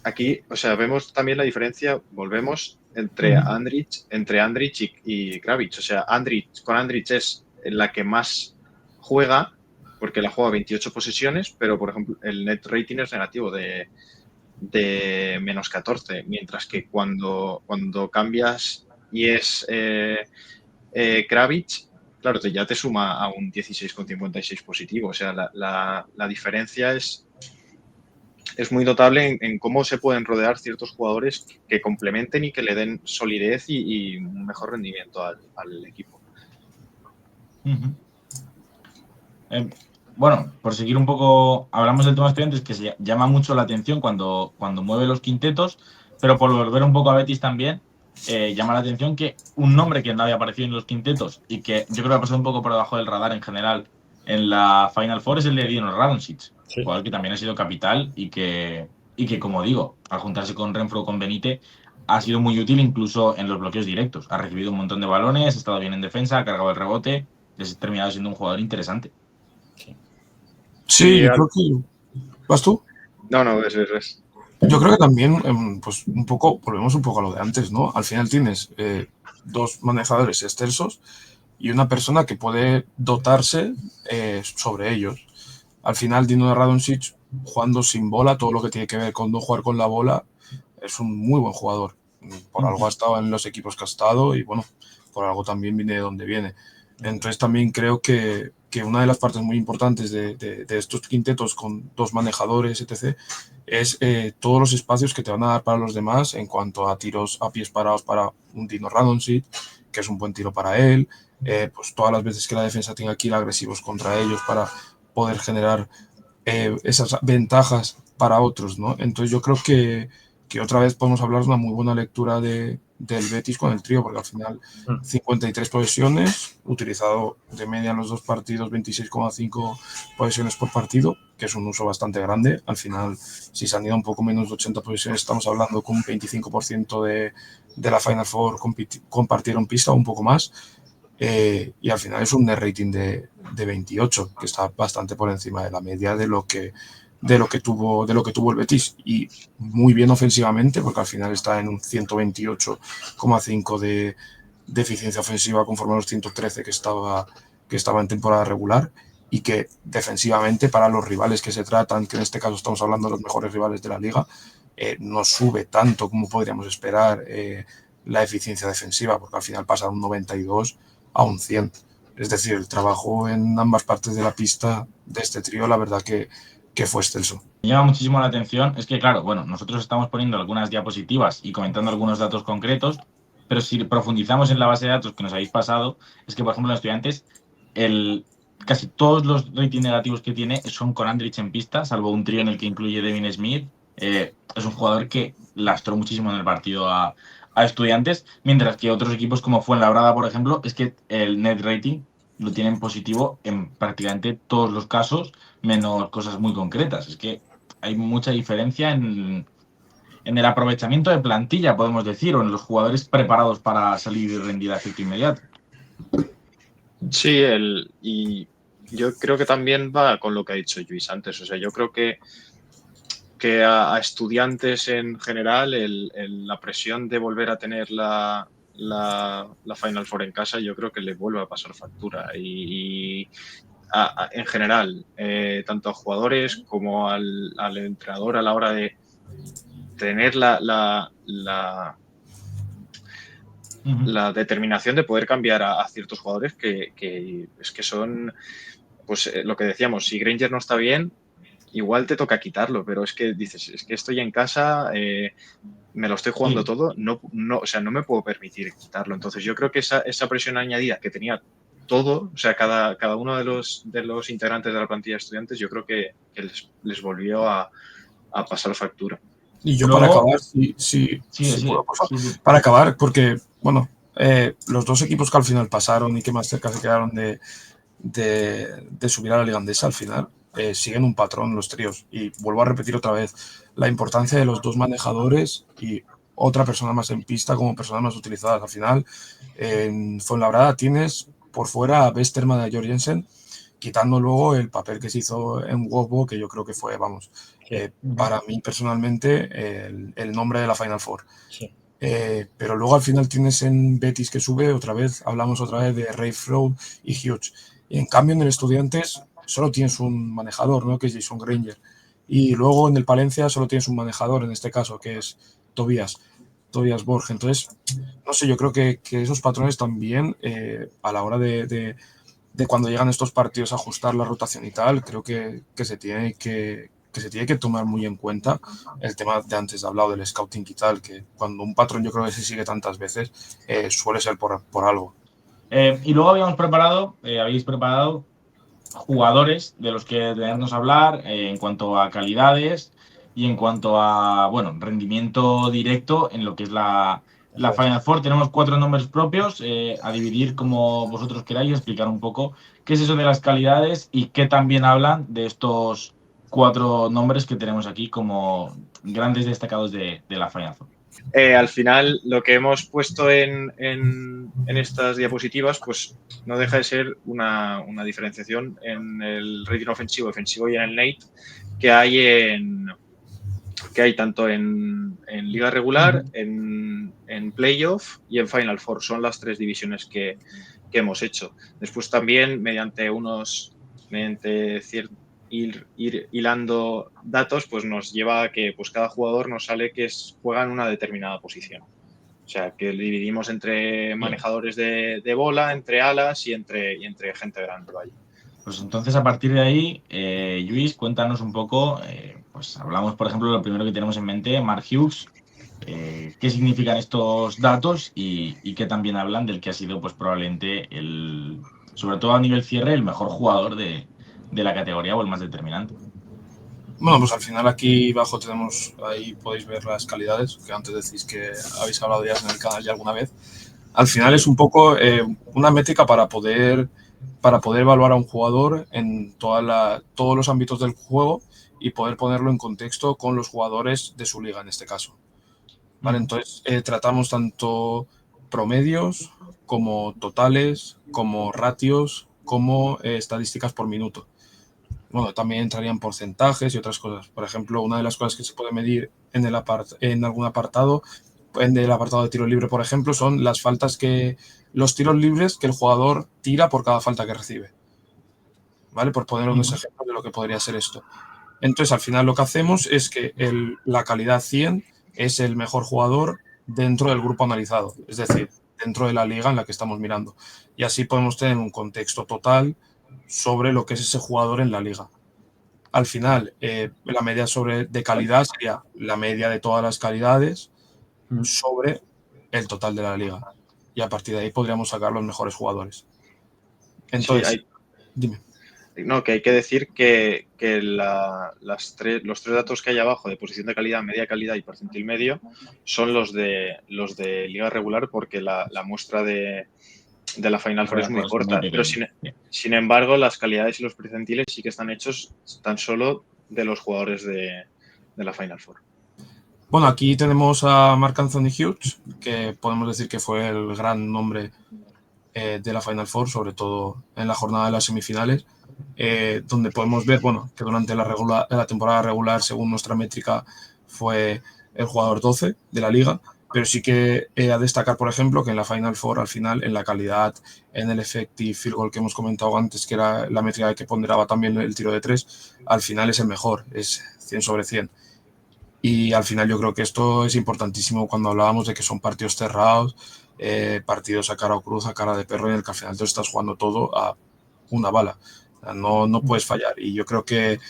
aquí, o sea, vemos también la diferencia, volvemos, entre Andrich y Kravitz. O sea, con Andrich es la que más juega, porque la juega 28 posesiones, pero, por ejemplo, el net rating es negativo de menos 14, mientras que cuando cambias y es Kravitz, claro, ya te suma a un 16,56 positivo. O sea, la diferencia es es muy notable en cómo se pueden rodear ciertos jugadores que complementen y que le den solidez y un mejor rendimiento al equipo. Uh-huh. Bueno, por seguir un poco, hablamos del tema estudiantes que se llama mucho la atención cuando mueve los quintetos, pero por volver un poco a Betis también, llama la atención que un nombre que no había aparecido en los quintetos y que yo creo que ha pasado un poco por debajo del radar en general en la Final Four es el de Dino Radonjic, Sí. jugador que también ha sido capital y que, como digo, al juntarse con Renfro o con Benite, ha sido muy útil incluso en los bloqueos directos. Ha recibido un montón de balones, ha estado bien en defensa, ha cargado el rebote, ha terminado siendo un jugador interesante. Sí, yo creo que... ¿Vas tú? No, es. Yo creo que también, pues un poco, volvemos un poco a lo de antes, ¿no? Al final tienes dos manejadores excelsos y una persona que puede dotarse sobre ellos. Al final, Dino Radonjic, jugando sin bola, todo lo que tiene que ver con no jugar con la bola, es un muy buen jugador. Por algo ha estado en los equipos que ha estado y, bueno, por algo también viene de donde viene. Entonces también creo que una de las partes muy importantes de estos quintetos con dos manejadores, etc., es todos los espacios que te van a dar para los demás en cuanto a tiros a pies parados para un Dino Radonjic, que es un buen tiro para él, pues todas las veces que la defensa tenga que ir agresivos contra ellos para poder generar esas ventajas para otros, ¿no? Entonces yo creo que otra vez podemos hablar de una muy buena lectura del Betis con el trío, porque al final 53 posesiones, utilizado de media en los dos partidos 26,5 posesiones por partido, que es un uso bastante grande. Al final, si se han ido un poco menos de 80 posesiones, estamos hablando con un 25% de la Final Four compartieron pista o un poco más. Y al final es un net rating de 28, que está bastante por encima de la media de lo que tuvo el Betis, y muy bien ofensivamente, porque al final está en un 128,5 de eficiencia ofensiva conforme a los 113 que estaba en temporada regular, y que defensivamente para los rivales que se tratan, que en este caso estamos hablando de los mejores rivales de la liga, no sube tanto como podríamos esperar la eficiencia defensiva, porque al final pasa de un 92 a un 100. Es decir, el trabajo en ambas partes de la pista de este trío, la verdad que fue excelso. Me llama muchísimo la atención, es que claro, bueno, nosotros estamos poniendo algunas diapositivas y comentando algunos datos concretos, pero si profundizamos en la base de datos que nos habéis pasado, es que, por ejemplo, en Estudiantes, casi todos los rating negativos que tiene son con Andrich en pista, salvo un trío en el que incluye Devin Smith. Es un jugador que lastró muchísimo en el partido a Estudiantes, mientras que otros equipos como Fuenlabrada, por ejemplo, es que el net rating lo tienen positivo en prácticamente todos los casos, menos cosas muy concretas. Es que hay mucha diferencia en el aprovechamiento de plantilla, podemos decir, o en los jugadores preparados para salir y rendir a efecto inmediato. Sí, y yo creo que también va con lo que ha dicho Luis antes. O sea, yo creo que a estudiantes en general la presión de volver a tener la Final Four en casa, yo creo que le vuelve a pasar factura. Y en general, tanto a jugadores como al entrenador a la hora de tener la determinación de poder cambiar a ciertos jugadores que es que son, pues lo que decíamos, si Granger no está bien, igual te toca quitarlo, pero es que dices, es que estoy en casa, me lo estoy jugando todo, o sea, no me puedo permitir quitarlo. Entonces yo creo que esa presión añadida que tenía todo, o sea, cada uno de los integrantes de la plantilla de estudiantes, yo creo que les volvió a pasar factura. Y yo para acabar, si puedo, por favor, para acabar, porque, bueno, los dos equipos que al final pasaron y que más cerca se quedaron de subir a la Liga Andesa, al final siguen un patrón los tríos. Y vuelvo a repetir otra vez, la importancia de los dos manejadores y otra persona más en pista como personas más utilizadas. Al final, en Fuenlabrada tienes por fuera a Westerman y a Jorgensen, quitando luego el papel que se hizo en Wobo, que yo creo que fue, vamos, para mí personalmente el nombre de la Final Four. Sí. Pero luego al final tienes en Betis que sube, hablamos otra vez de Ray Floyd y Hughes. Y en cambio en el Estudiantes solo tienes un manejador, ¿no? Que es Jason Granger. Y luego en el Palencia solo tienes un manejador, en este caso, que es Tobias Borg. Entonces, no sé, yo creo que esos patrones también, a la hora de cuando llegan estos partidos a ajustar la rotación y tal, creo que se tiene que que se tiene que tomar muy en cuenta el tema de antes de hablado del scouting y tal, que cuando un patrón yo creo que se sigue tantas veces, suele ser por algo. Y luego habéis preparado jugadores de los que tenernos a hablar en cuanto a calidades y en cuanto a, bueno, rendimiento directo en lo que es la Final Four. Tenemos 4 nombres propios, a dividir como vosotros queráis, explicar un poco qué es eso de las calidades y qué también hablan de estos 4 nombres que tenemos aquí como grandes destacados de la Final Four. Al final, lo que hemos puesto en estas diapositivas, pues no deja de ser una diferenciación en el rating ofensivo, defensivo y en el NATE que hay tanto en liga regular, en playoff y en Final Four. Son las 3 divisiones que hemos hecho. Después también, mediante ir hilando datos, pues nos lleva a que pues cada jugador nos sale que juega en una determinada posición. O sea, que dividimos entre manejadores de bola, entre alas y entre gente grande. Vaya. Pues entonces, a partir de ahí, Luis, cuéntanos un poco, pues hablamos, por ejemplo, lo primero que tenemos en mente, Mark Hughes, qué significan estos datos y qué también hablan del que ha sido, pues probablemente, sobre todo a nivel cierre, el mejor jugador de la categoría o el más determinante. Bueno, pues al final aquí abajo tenemos, ahí podéis ver las calidades, que antes decís que habéis hablado ya en el canal ya alguna vez. Al final es un poco una métrica para poder evaluar a un jugador en todos los ámbitos del juego y poder ponerlo en contexto con los jugadores de su liga en este caso. ¿Vale? Entonces tratamos tanto promedios como totales, como ratios, como estadísticas por minuto. Bueno, también entrarían porcentajes y otras cosas. Por ejemplo, una de las cosas que se puede medir en algún apartado, en el apartado de tiro libre, por ejemplo, son los tiros libres que el jugador tira por cada falta que recibe. ¿Vale? Por poner unos ejemplos de lo que podría ser esto. Entonces, al final lo que hacemos es que la calidad 100 es el mejor jugador dentro del grupo analizado, es decir, dentro de la liga en la que estamos mirando. Y así podemos tener un contexto total sobre lo que es ese jugador en la liga. Al final, la media de calidad sería la media de todas las calidades sobre el total de la liga. Y a partir de ahí podríamos sacar los mejores jugadores. Entonces, dime. No, que hay que decir que los 3 datos que hay abajo de posición de calidad, media calidad y percentil medio son los de liga regular, porque la muestra de la Final Four es muy corta. Pero sin embargo, las calidades y los percentiles sí que están hechos tan solo de los jugadores de la Final Four. Bueno, aquí tenemos a Mark Anthony Hughes, que podemos decir que fue el gran nombre de la Final Four, sobre todo en la jornada de las semifinales, donde podemos ver, bueno, que durante la temporada regular, según nuestra métrica, fue el jugador 12 de la liga, pero sí que a destacar, por ejemplo, que en la Final Four, al final, en la calidad, en el effective field goal que hemos comentado antes, que era la métrica que ponderaba también el tiro de 3, al final es el mejor, es 100 sobre 100. Y al final yo creo que esto es importantísimo cuando hablábamos de que son partidos cerrados, partidos a cara o cruz, a cara de perro, en el que al final tú estás jugando todo a una bala. O sea, no puedes fallar. Y yo creo que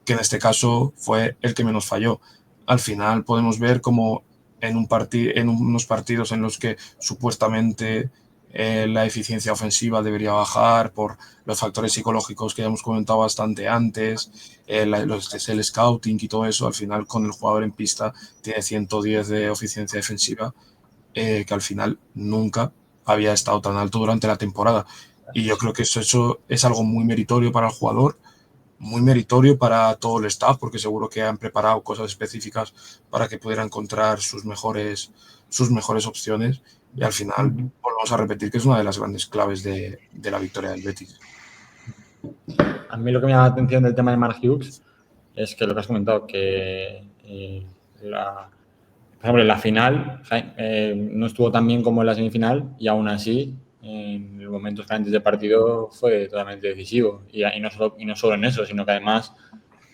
en este caso fue el que menos falló. Al final podemos ver como en unos partidos en los que supuestamente la eficiencia ofensiva debería bajar por los factores psicológicos que ya hemos comentado bastante antes, el scouting y todo eso, al final con el jugador en pista tiene 110 de eficiencia defensiva, que al final nunca había estado tan alto durante la temporada. Y yo creo que eso es algo muy meritorio para el jugador, muy meritorio para todo el staff, porque seguro que han preparado cosas específicas para que pudiera encontrar sus mejores opciones. Y al final volvemos a repetir que es una de las grandes claves de la victoria del Betis. A mí lo que me llama la atención del tema de Mark Hughes es que lo que has comentado, que por ejemplo, en la final no estuvo tan bien como en la semifinal, y aún así en los momentos calientes de partido fue totalmente decisivo. Y no solo en eso, sino que además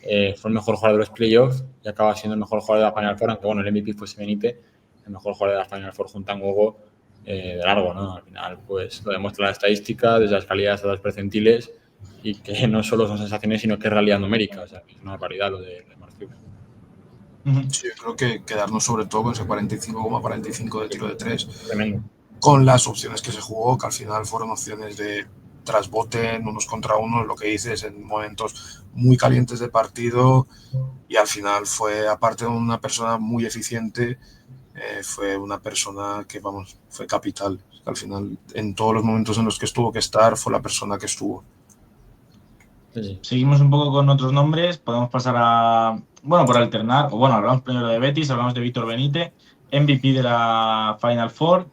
fue el mejor jugador de los playoffs y acaba siendo el mejor jugador de la Final Four, aunque bueno, el MVP fue Benítez, el mejor jugador de la Final Four junto a Ngogo de largo, ¿no? Al final, pues lo demuestra la estadística, desde las calidades a los percentiles, y que no solo son sensaciones, sino que es realidad numérica. O sea, que es una barbaridad lo de Marciuc. Sí, yo creo que quedarnos sobre todo con ese 45,45 de tiro de 3, Tremendo. con las opciones que se jugó, que al final fueron opciones de trasbote en unos contra unos, lo que dices, en momentos muy calientes de partido, y al final fue, aparte de una persona muy eficiente, fue una persona que, vamos, fue capital. Al final, en todos los momentos en los que estuvo que estar, fue la persona que estuvo. Sí. Seguimos un poco con otros nombres, podemos pasar a, bueno, por alternar, o bueno, hablamos primero de Betis, hablamos de Víctor Benítez, MVP de la Final Four,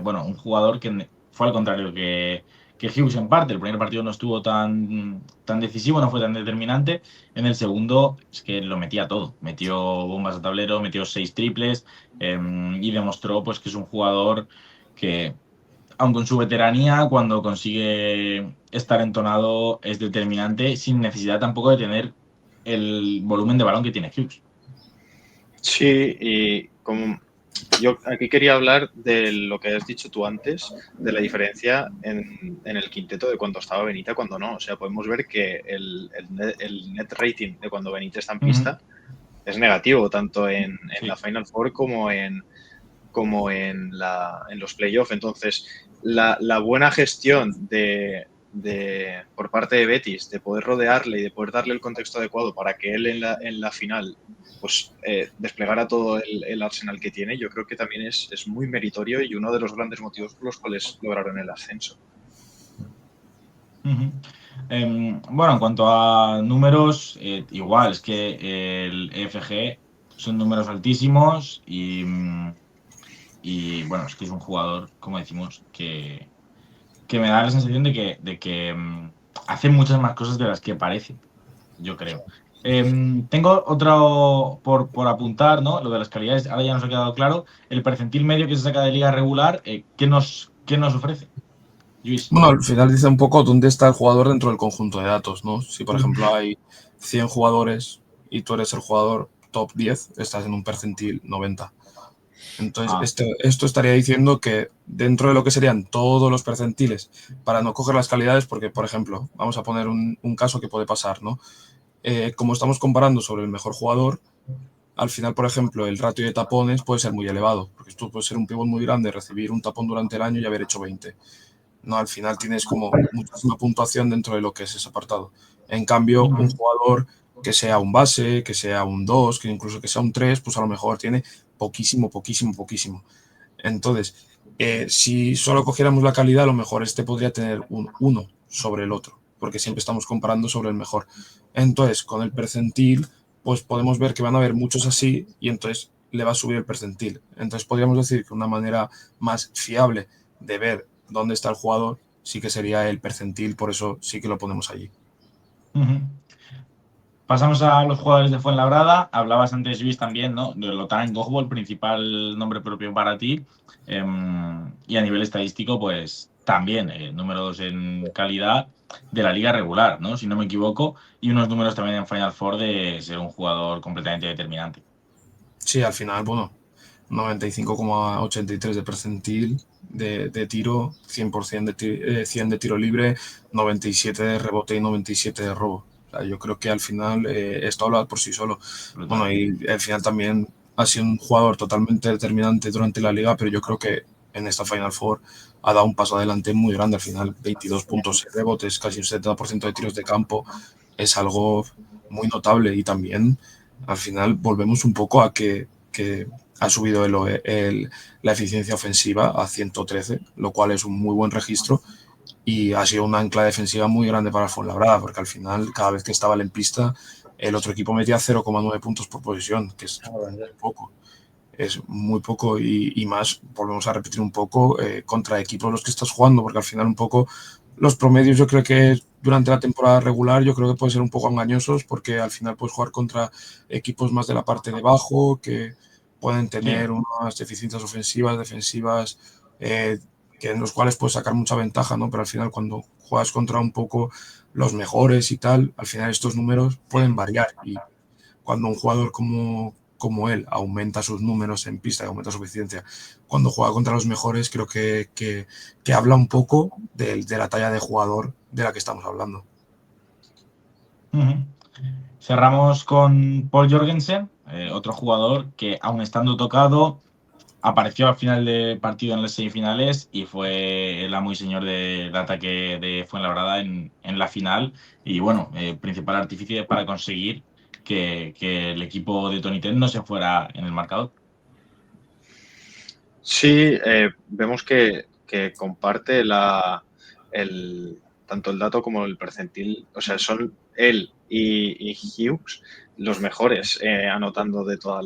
bueno, un jugador que fue al contrario que Hughes en parte, el primer partido no estuvo tan decisivo, no fue tan determinante, en el segundo es que lo metía todo, metió bombas a tablero, metió 6 triples y demostró pues que es un jugador que aun con su veteranía, cuando consigue estar entonado es determinante, sin necesidad tampoco de tener el volumen de balón que tiene Hughes. Sí, y como yo aquí quería hablar de lo que has dicho tú antes, de la diferencia en el quinteto de cuando estaba Benítez y cuando no. O sea, podemos ver que el net rating de cuando Benítez está en pista es negativo, tanto en Sí. la Final Four como en los playoffs. Entonces, la buena gestión por parte de Betis, de poder rodearle y de poder darle el contexto adecuado para que él en la final pues desplegara todo el arsenal que tiene, yo creo que también es muy meritorio y uno de los grandes motivos por los cuales lograron el ascenso. Bueno, en cuanto a números, igual, es que el EFG son números altísimos y bueno, es que es un jugador, como decimos, que me da la sensación de que hace muchas más cosas de las que parece, yo creo. Tengo otro por apuntar, ¿no? Lo de las calidades, ahora ya nos ha quedado claro. El percentil medio que se saca de liga regular, qué nos ofrece? Luis. Bueno, al final dice un poco dónde está el jugador dentro del conjunto de datos, ¿no? Si, por ejemplo, hay 100 jugadores y tú eres el jugador top 10, estás en un percentil 90. Entonces, esto estaría diciendo que dentro de lo que serían todos los percentiles, para no coger las calidades, porque, por ejemplo, vamos a poner un caso que puede pasar, ¿no? Como estamos comparando sobre el mejor jugador, al final, por ejemplo, el ratio de tapones puede ser muy elevado, porque tú puedes ser un pivot muy grande, recibir un tapón durante el año y haber hecho 20. No, al final tienes como muchísima puntuación dentro de lo que es ese apartado. En cambio, un jugador que sea un base, que sea un 2, que incluso que sea un 3, pues a lo mejor tiene poquísimo. Entonces, si solo cogiéramos la calidad, a lo mejor este podría tener un 1 sobre el otro, porque siempre estamos comparando sobre el mejor. Entonces, con el percentil, pues podemos ver que van a haber muchos así y entonces le va a subir el percentil. Entonces, podríamos decir que una manera más fiable de ver dónde está el jugador sí que sería el percentil, por eso sí que lo ponemos allí. Pasamos a los jugadores de Fuenlabrada. Hablabas antes, Luis, también, ¿no? De Lothar Ngogbo, el principal nombre propio para ti. Y a nivel estadístico, pues también números en calidad de la liga regular, ¿no? Si no me equivoco. Y unos números también en Final Four de ser un jugador completamente determinante. Sí, al final, bueno, 95,83 de percentil de tiro, 100% 100 de tiro libre, 97 de rebote y 97 de robo. O sea, yo creo que al final esto habla por sí solo. Bueno, y al final también ha sido un jugador totalmente determinante durante la liga, pero yo creo que en esta Final Four ha dado un paso adelante muy grande. Al final, 22 puntos, rebotes, casi un 70% de tiros de campo, es algo muy notable. Y también, al final, volvemos un poco a que ha subido la eficiencia ofensiva a 113, lo cual es un muy buen registro y ha sido una ancla defensiva muy grande para el Fuenlabrada, porque al final, cada vez que estaba él en pista, el otro equipo metía 0,9 puntos por posesión, que es muy poco. Es muy poco y más, volvemos a repetir un poco, contra equipos los que estás jugando, porque al final un poco los promedios yo creo que durante la temporada regular yo creo que pueden ser un poco engañosos, porque al final puedes jugar contra equipos más de la parte de abajo, que pueden tener unas deficiencias ofensivas, defensivas, que en los cuales puedes sacar mucha ventaja, ¿no? Pero al final cuando juegas contra un poco los mejores y tal, al final estos números pueden variar y cuando un jugador como él aumenta sus números en pista y aumenta su eficiencia, cuando juega contra los mejores, creo que habla un poco de la talla de jugador de la que estamos hablando. Ujú. Cerramos con Paul Jorgensen, otro jugador que, aun estando tocado, apareció al final del partido en las semifinales y fue el amo y señor del ataque de Fuenlabrada en la final. Y bueno, principal artífice para conseguir que el equipo de Tony Ten no se fuera en el marcador. Sí, vemos que comparte tanto el dato como el percentil, o sea, son él y Hughes los mejores anotando de toda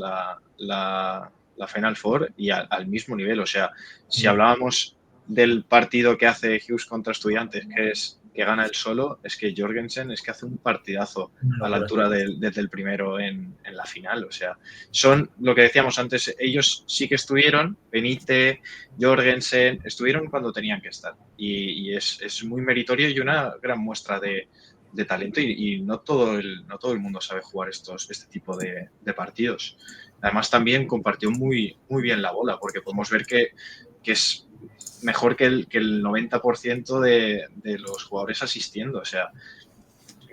la Final Four y al mismo nivel. O sea, si hablábamos del partido que hace Hughes contra Estudiantes, que es que gana él solo, es que Jorgensen es que hace un partidazo a la altura del primero en la final. O sea, son lo que decíamos antes, ellos sí que estuvieron, Benítez, Jorgensen, estuvieron cuando tenían que estar. Y es muy meritorio y una gran muestra de talento y no todo el mundo sabe jugar este tipo de partidos. Además, también compartió muy, muy bien la bola, porque podemos ver que es mejor que el 90% de los jugadores asistiendo. O sea,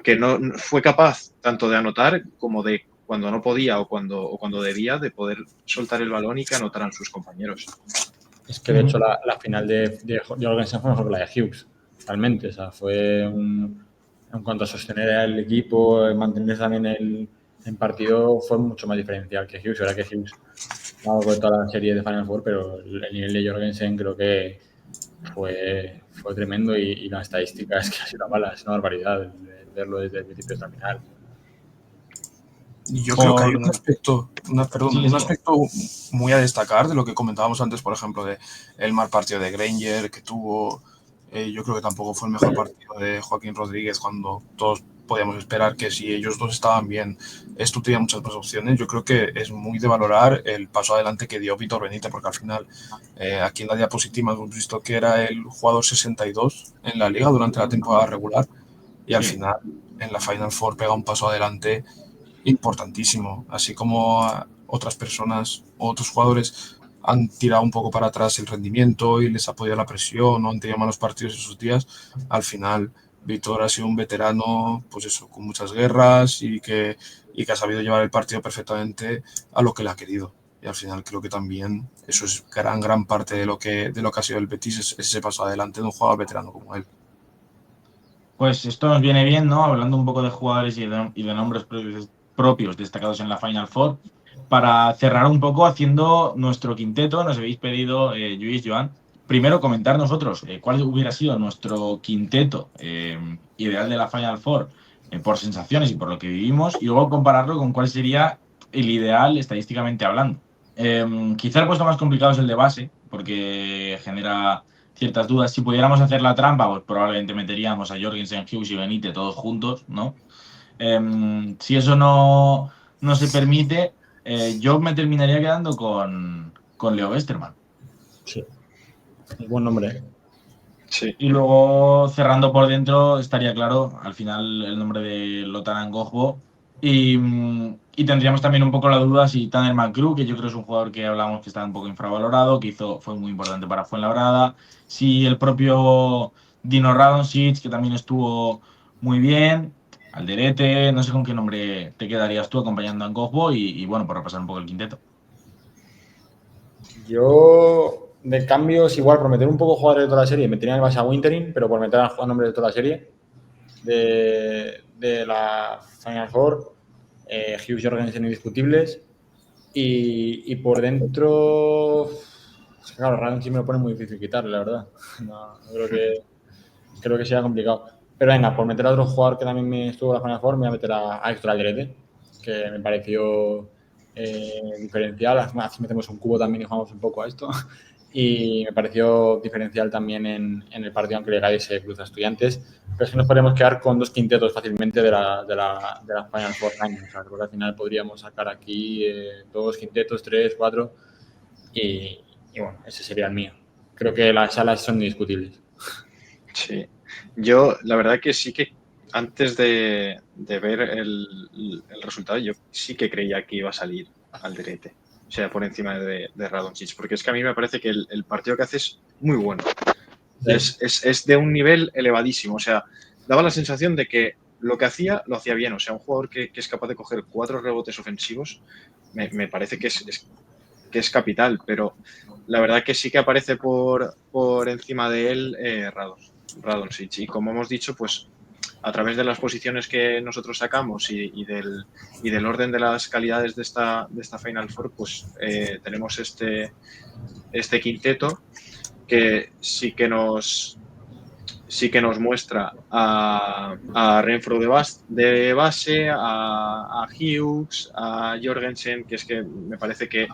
que no fue capaz tanto de anotar como de cuando no podía o cuando debía de poder soltar el balón y que anotaran sus compañeros. Es que de hecho la final de Jorgensen fue mejor que la de Hughes, realmente. O sea, en cuanto a sostener al equipo, mantener también el partido, fue mucho más diferencial que Hughes. Era que Hughes no con toda la serie de Final Four, pero el nivel de Jorgensen creo que fue tremendo y la estadística es que ha sido mala, es una barbaridad verlo desde el principio hasta el final. Y yo creo que hay un Sí, aspecto muy a destacar de lo que comentábamos antes, por ejemplo, de el mal partido de Granger que tuvo. Yo creo que tampoco fue el mejor partido de Joaquín Rodríguez cuando todos podíamos esperar que si ellos dos estaban bien, esto tenía muchas más opciones. Yo creo que es muy de valorar el paso adelante que dio Víctor Benítez, porque al final aquí en la diapositiva hemos visto que era el jugador 62 en la liga durante la temporada regular y al final en la Final Four pega un paso adelante importantísimo, así como otras personas, otros jugadores han tirado un poco para atrás el rendimiento y les ha podido la presión, no han tenido malos partidos esos días. Al final, Víctor ha sido un veterano, pues eso, con muchas guerras y que ha sabido llevar el partido perfectamente a lo que le ha querido. Y al final creo que también eso es gran parte de lo que ha sido el Betis, es ese paso adelante de un jugador veterano como él. Pues esto nos viene bien, ¿no? Hablando un poco de jugadores y de nombres propios destacados en la Final Four, para cerrar un poco haciendo nuestro quinteto. Nos habéis pedido, Lluís, Joan, primero comentar nosotros cuál hubiera sido nuestro quinteto ideal de la Final Four por sensaciones y por lo que vivimos, y luego compararlo con cuál sería el ideal estadísticamente hablando. Quizá el puesto más complicado es el de base, porque genera ciertas dudas. Si pudiéramos hacer la trampa, pues probablemente meteríamos a Jorgensen, Hughes y Benítez todos juntos, ¿no? Si eso no se permite, yo me terminaría quedando con Leo Westermann. Sí, es buen nombre. Sí. Y luego, cerrando por dentro, estaría claro, al final, el nombre de Lothar Ngogbo. Y tendríamos también un poco la duda si Tanner McGrew, que yo creo es un jugador que hablamos que está un poco infravalorado, que fue muy importante para Fuenlabrada. Si el propio Dino Radonjic, que también estuvo muy bien. Alderete, no sé con qué nombre te quedarías tú acompañando a Ngogbo y bueno, por repasar un poco el quinteto. Yo, de cambios, igual por meter un poco jugadores de toda la serie, metería en el base a Wintering, pero por meter a nombres de toda la serie de la Final Four, Hughes y Jorgensen indiscutibles. Y por dentro, claro, Radon sí me lo pone muy difícil quitarle, la verdad. No, creo que sea complicado. Pero venga, por meter a otro jugador que también me estuvo en la Final Four, me voy a meter a Héctor Alderete, que me pareció diferencial. Así metemos un cubo también y jugamos un poco a esto. Y me pareció diferencial también en el partido, aunque le caíse Cruz a Estudiantes. Pero es que nos podemos quedar con dos quintetos fácilmente de la Final Four. O sea, creo que al final podríamos sacar aquí dos quintetos, tres, cuatro. Y bueno, ese sería el mío. Creo que las salas son indiscutibles. Sí. Yo, la verdad que sí que antes de ver el resultado, yo sí que creía que iba a salir Alderete. O sea, por encima de Radonjic. Porque es que a mí me parece que el partido que hace es muy bueno. Sí. Es de un nivel elevadísimo. O sea, daba la sensación de que lo que hacía, lo hacía bien. O sea, un jugador que es capaz de coger 4 rebotes ofensivos, me parece que es capital, pero la verdad que sí que aparece por encima de él Radonjic. Y como hemos dicho, pues a través de las posiciones que nosotros sacamos y del orden de las calidades de esta Final Four, pues tenemos este quinteto que sí que nos muestra a Renfro de base, a Hughes, a Jorgensen, que es que me parece que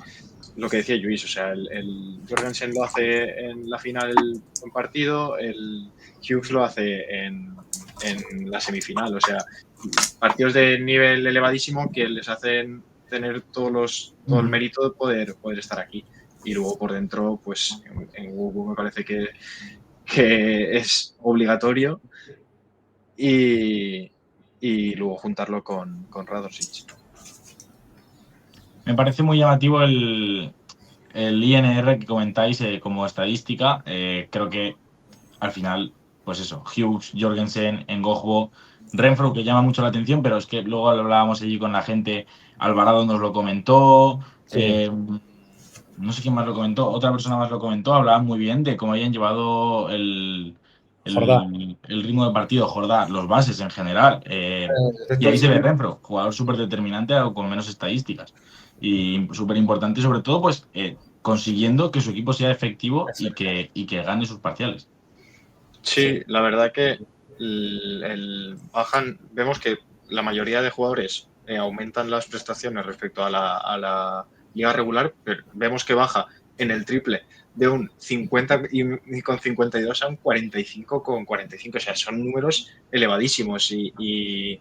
lo que decía Luis, o sea, el Jorgensen lo hace en la final un partido, el Hughes lo hace en la semifinal, o sea, partidos de nivel elevadísimo que les hacen tener todo el mérito de poder estar aquí. Y luego por dentro, pues en Google me parece que es obligatorio y luego juntarlo con Radonjic. Me parece muy llamativo el INR que comentáis como estadística. Creo que al final, pues eso, Hughes, Jorgensen, Ngojbo, Renfro, que llama mucho la atención, pero es que luego lo hablábamos allí con la gente, Alvarado nos lo comentó, Sí. no sé quién más lo comentó, otra persona más lo comentó, hablaban muy bien de cómo hayan llevado el Jordá. ritmo de partido, Jordá, los bases en general. Y ahí se ve Renfro, jugador súper determinante con menos estadísticas. Y súper importante, sobre todo, pues consiguiendo que su equipo sea efectivo y que gane sus parciales. Sí, la verdad que vemos que la mayoría de jugadores aumentan las prestaciones respecto a la liga regular, pero vemos que baja en el triple de un 50 y con 52 a un 45 con 45. O sea, son números elevadísimos y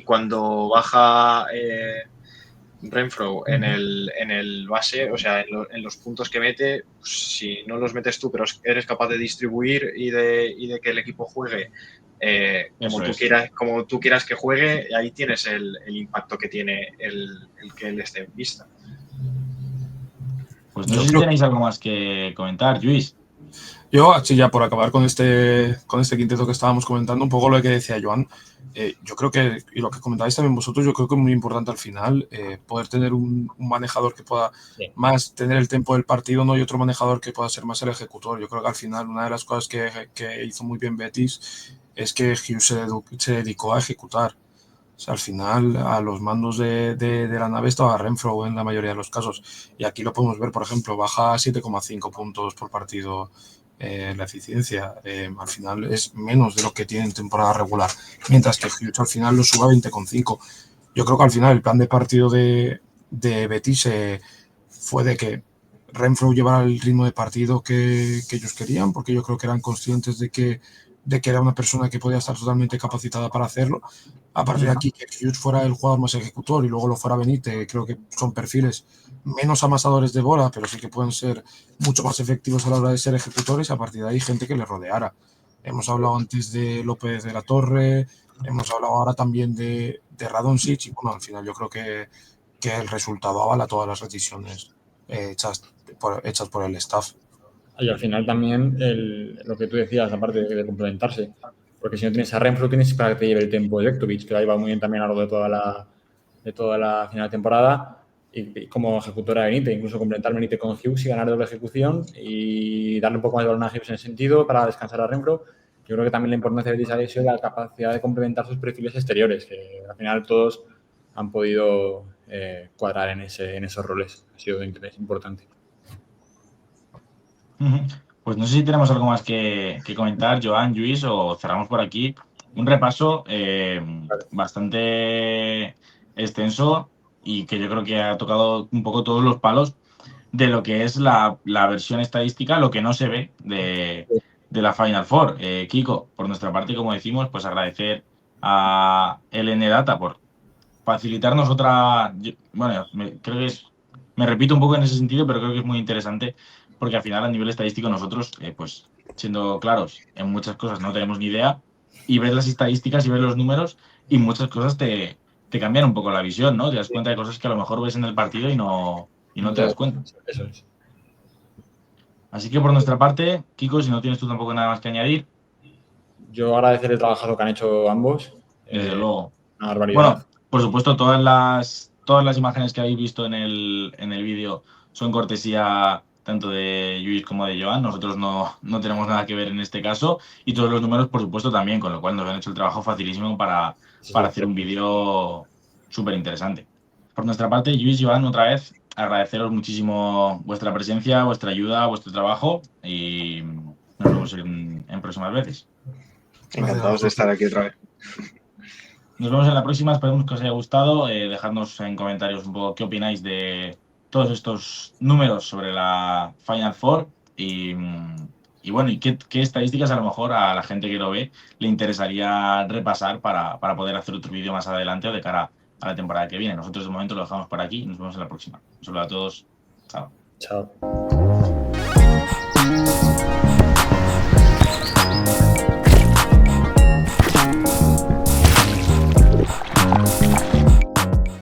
cuando baja Renfro en el base, o sea, en los puntos que mete, pues, si no los metes tú, pero eres capaz de distribuir y de que el equipo juegue como tú quieras que juegue, ahí tienes el impacto que tiene el que él esté en pista. Pues no sé si tenéis algo más que comentar, Luis. Yo, así ya por acabar con este quinteto que estábamos comentando, un poco lo que decía Joan, yo creo que, y lo que comentáis también vosotros, yo creo que es muy importante al final poder tener un manejador que pueda más tener el tiempo del partido, ¿no? Y otro manejador que pueda ser más el ejecutor. Yo creo que al final una de las cosas que hizo muy bien Betis es que Hughes se dedicó a ejecutar. O sea, al final, a los mandos de la nave estaba Renfro en la mayoría de los casos. Y aquí lo podemos ver, por ejemplo, baja 7,5 puntos por partido la eficiencia. Al final es menos de lo que tiene en temporada regular. Mientras que Hughes al final lo sube a 20,5. Yo creo que al final el plan de partido de Betis fue de que Renfro llevara el ritmo de partido que ellos querían, porque yo creo que eran conscientes de que era una persona que podía estar totalmente capacitada para hacerlo. A partir de aquí, que Hughes fuera el jugador más ejecutor y luego lo fuera Benítez, creo que son perfiles menos amasadores de bola, pero sí que pueden ser mucho más efectivos a la hora de ser ejecutores. A partir de ahí, gente que le rodeara. Hemos hablado antes de López de la Torre, hemos hablado ahora también de Radonjic, y bueno, al final yo creo que el resultado avala todas las decisiones hechas por el staff. Y al final también lo que tú decías, aparte de complementarse, porque si no tienes a Renfro, tienes para que te lleve el tiempo de Jektovic, que la lleva muy bien también a lo largo de toda la final de temporada, y como ejecutora de Benítez, incluso complementar Benítez con Hughes y ganar doble ejecución y darle un poco más de balón a Hughes en ese sentido para descansar a Renfro. Yo creo que también la importancia de Betis ha sido la capacidad de complementar sus perfiles exteriores, que al final todos han podido cuadrar en esos roles. Ha sido de interés importante. Pues no sé si tenemos algo más que comentar, Joan, Luis, o cerramos por aquí. Un repaso bastante extenso y que yo creo que ha tocado un poco todos los palos de lo que es la versión estadística, lo que no se ve de la Final Four. Kiko, por nuestra parte, como decimos, pues agradecer a LN Data por facilitarnos otra. Bueno, creo que me repito un poco en ese sentido, pero creo que es muy interesante porque al final a nivel estadístico nosotros, pues siendo claros, en muchas cosas no tenemos ni idea y ves las estadísticas y ves los números y muchas cosas te cambian un poco la visión, ¿no? Te das cuenta de cosas que a lo mejor ves en el partido y no te das cuenta. Eso es. Así que por nuestra parte, Kiko, si no tienes tú tampoco nada más que añadir. Yo agradecer el trabajo que han hecho ambos. Desde luego. Una barbaridad. Bueno, por supuesto, todas las imágenes que habéis visto en el vídeo son cortesía tanto de Lluís como de Joan. Nosotros no tenemos nada que ver en este caso. Y todos los números, por supuesto, también, con lo cual nos han hecho el trabajo facilísimo para hacer un vídeo súper interesante. Por nuestra parte, Lluís y Joan, otra vez, agradeceros muchísimo vuestra presencia, vuestra ayuda, vuestro trabajo y nos vemos en próximas veces. Encantados de estar aquí otra vez. Nos vemos en la próxima, esperemos que os haya gustado. Dejadnos en comentarios un poco qué opináis de todos estos números sobre la Final Four y bueno, y qué estadísticas a lo mejor a la gente que lo ve le interesaría repasar para poder hacer otro vídeo más adelante o de cara a la temporada que viene. Nosotros de momento lo dejamos por aquí y nos vemos en la próxima. Un saludo a todos. Chao. Chao.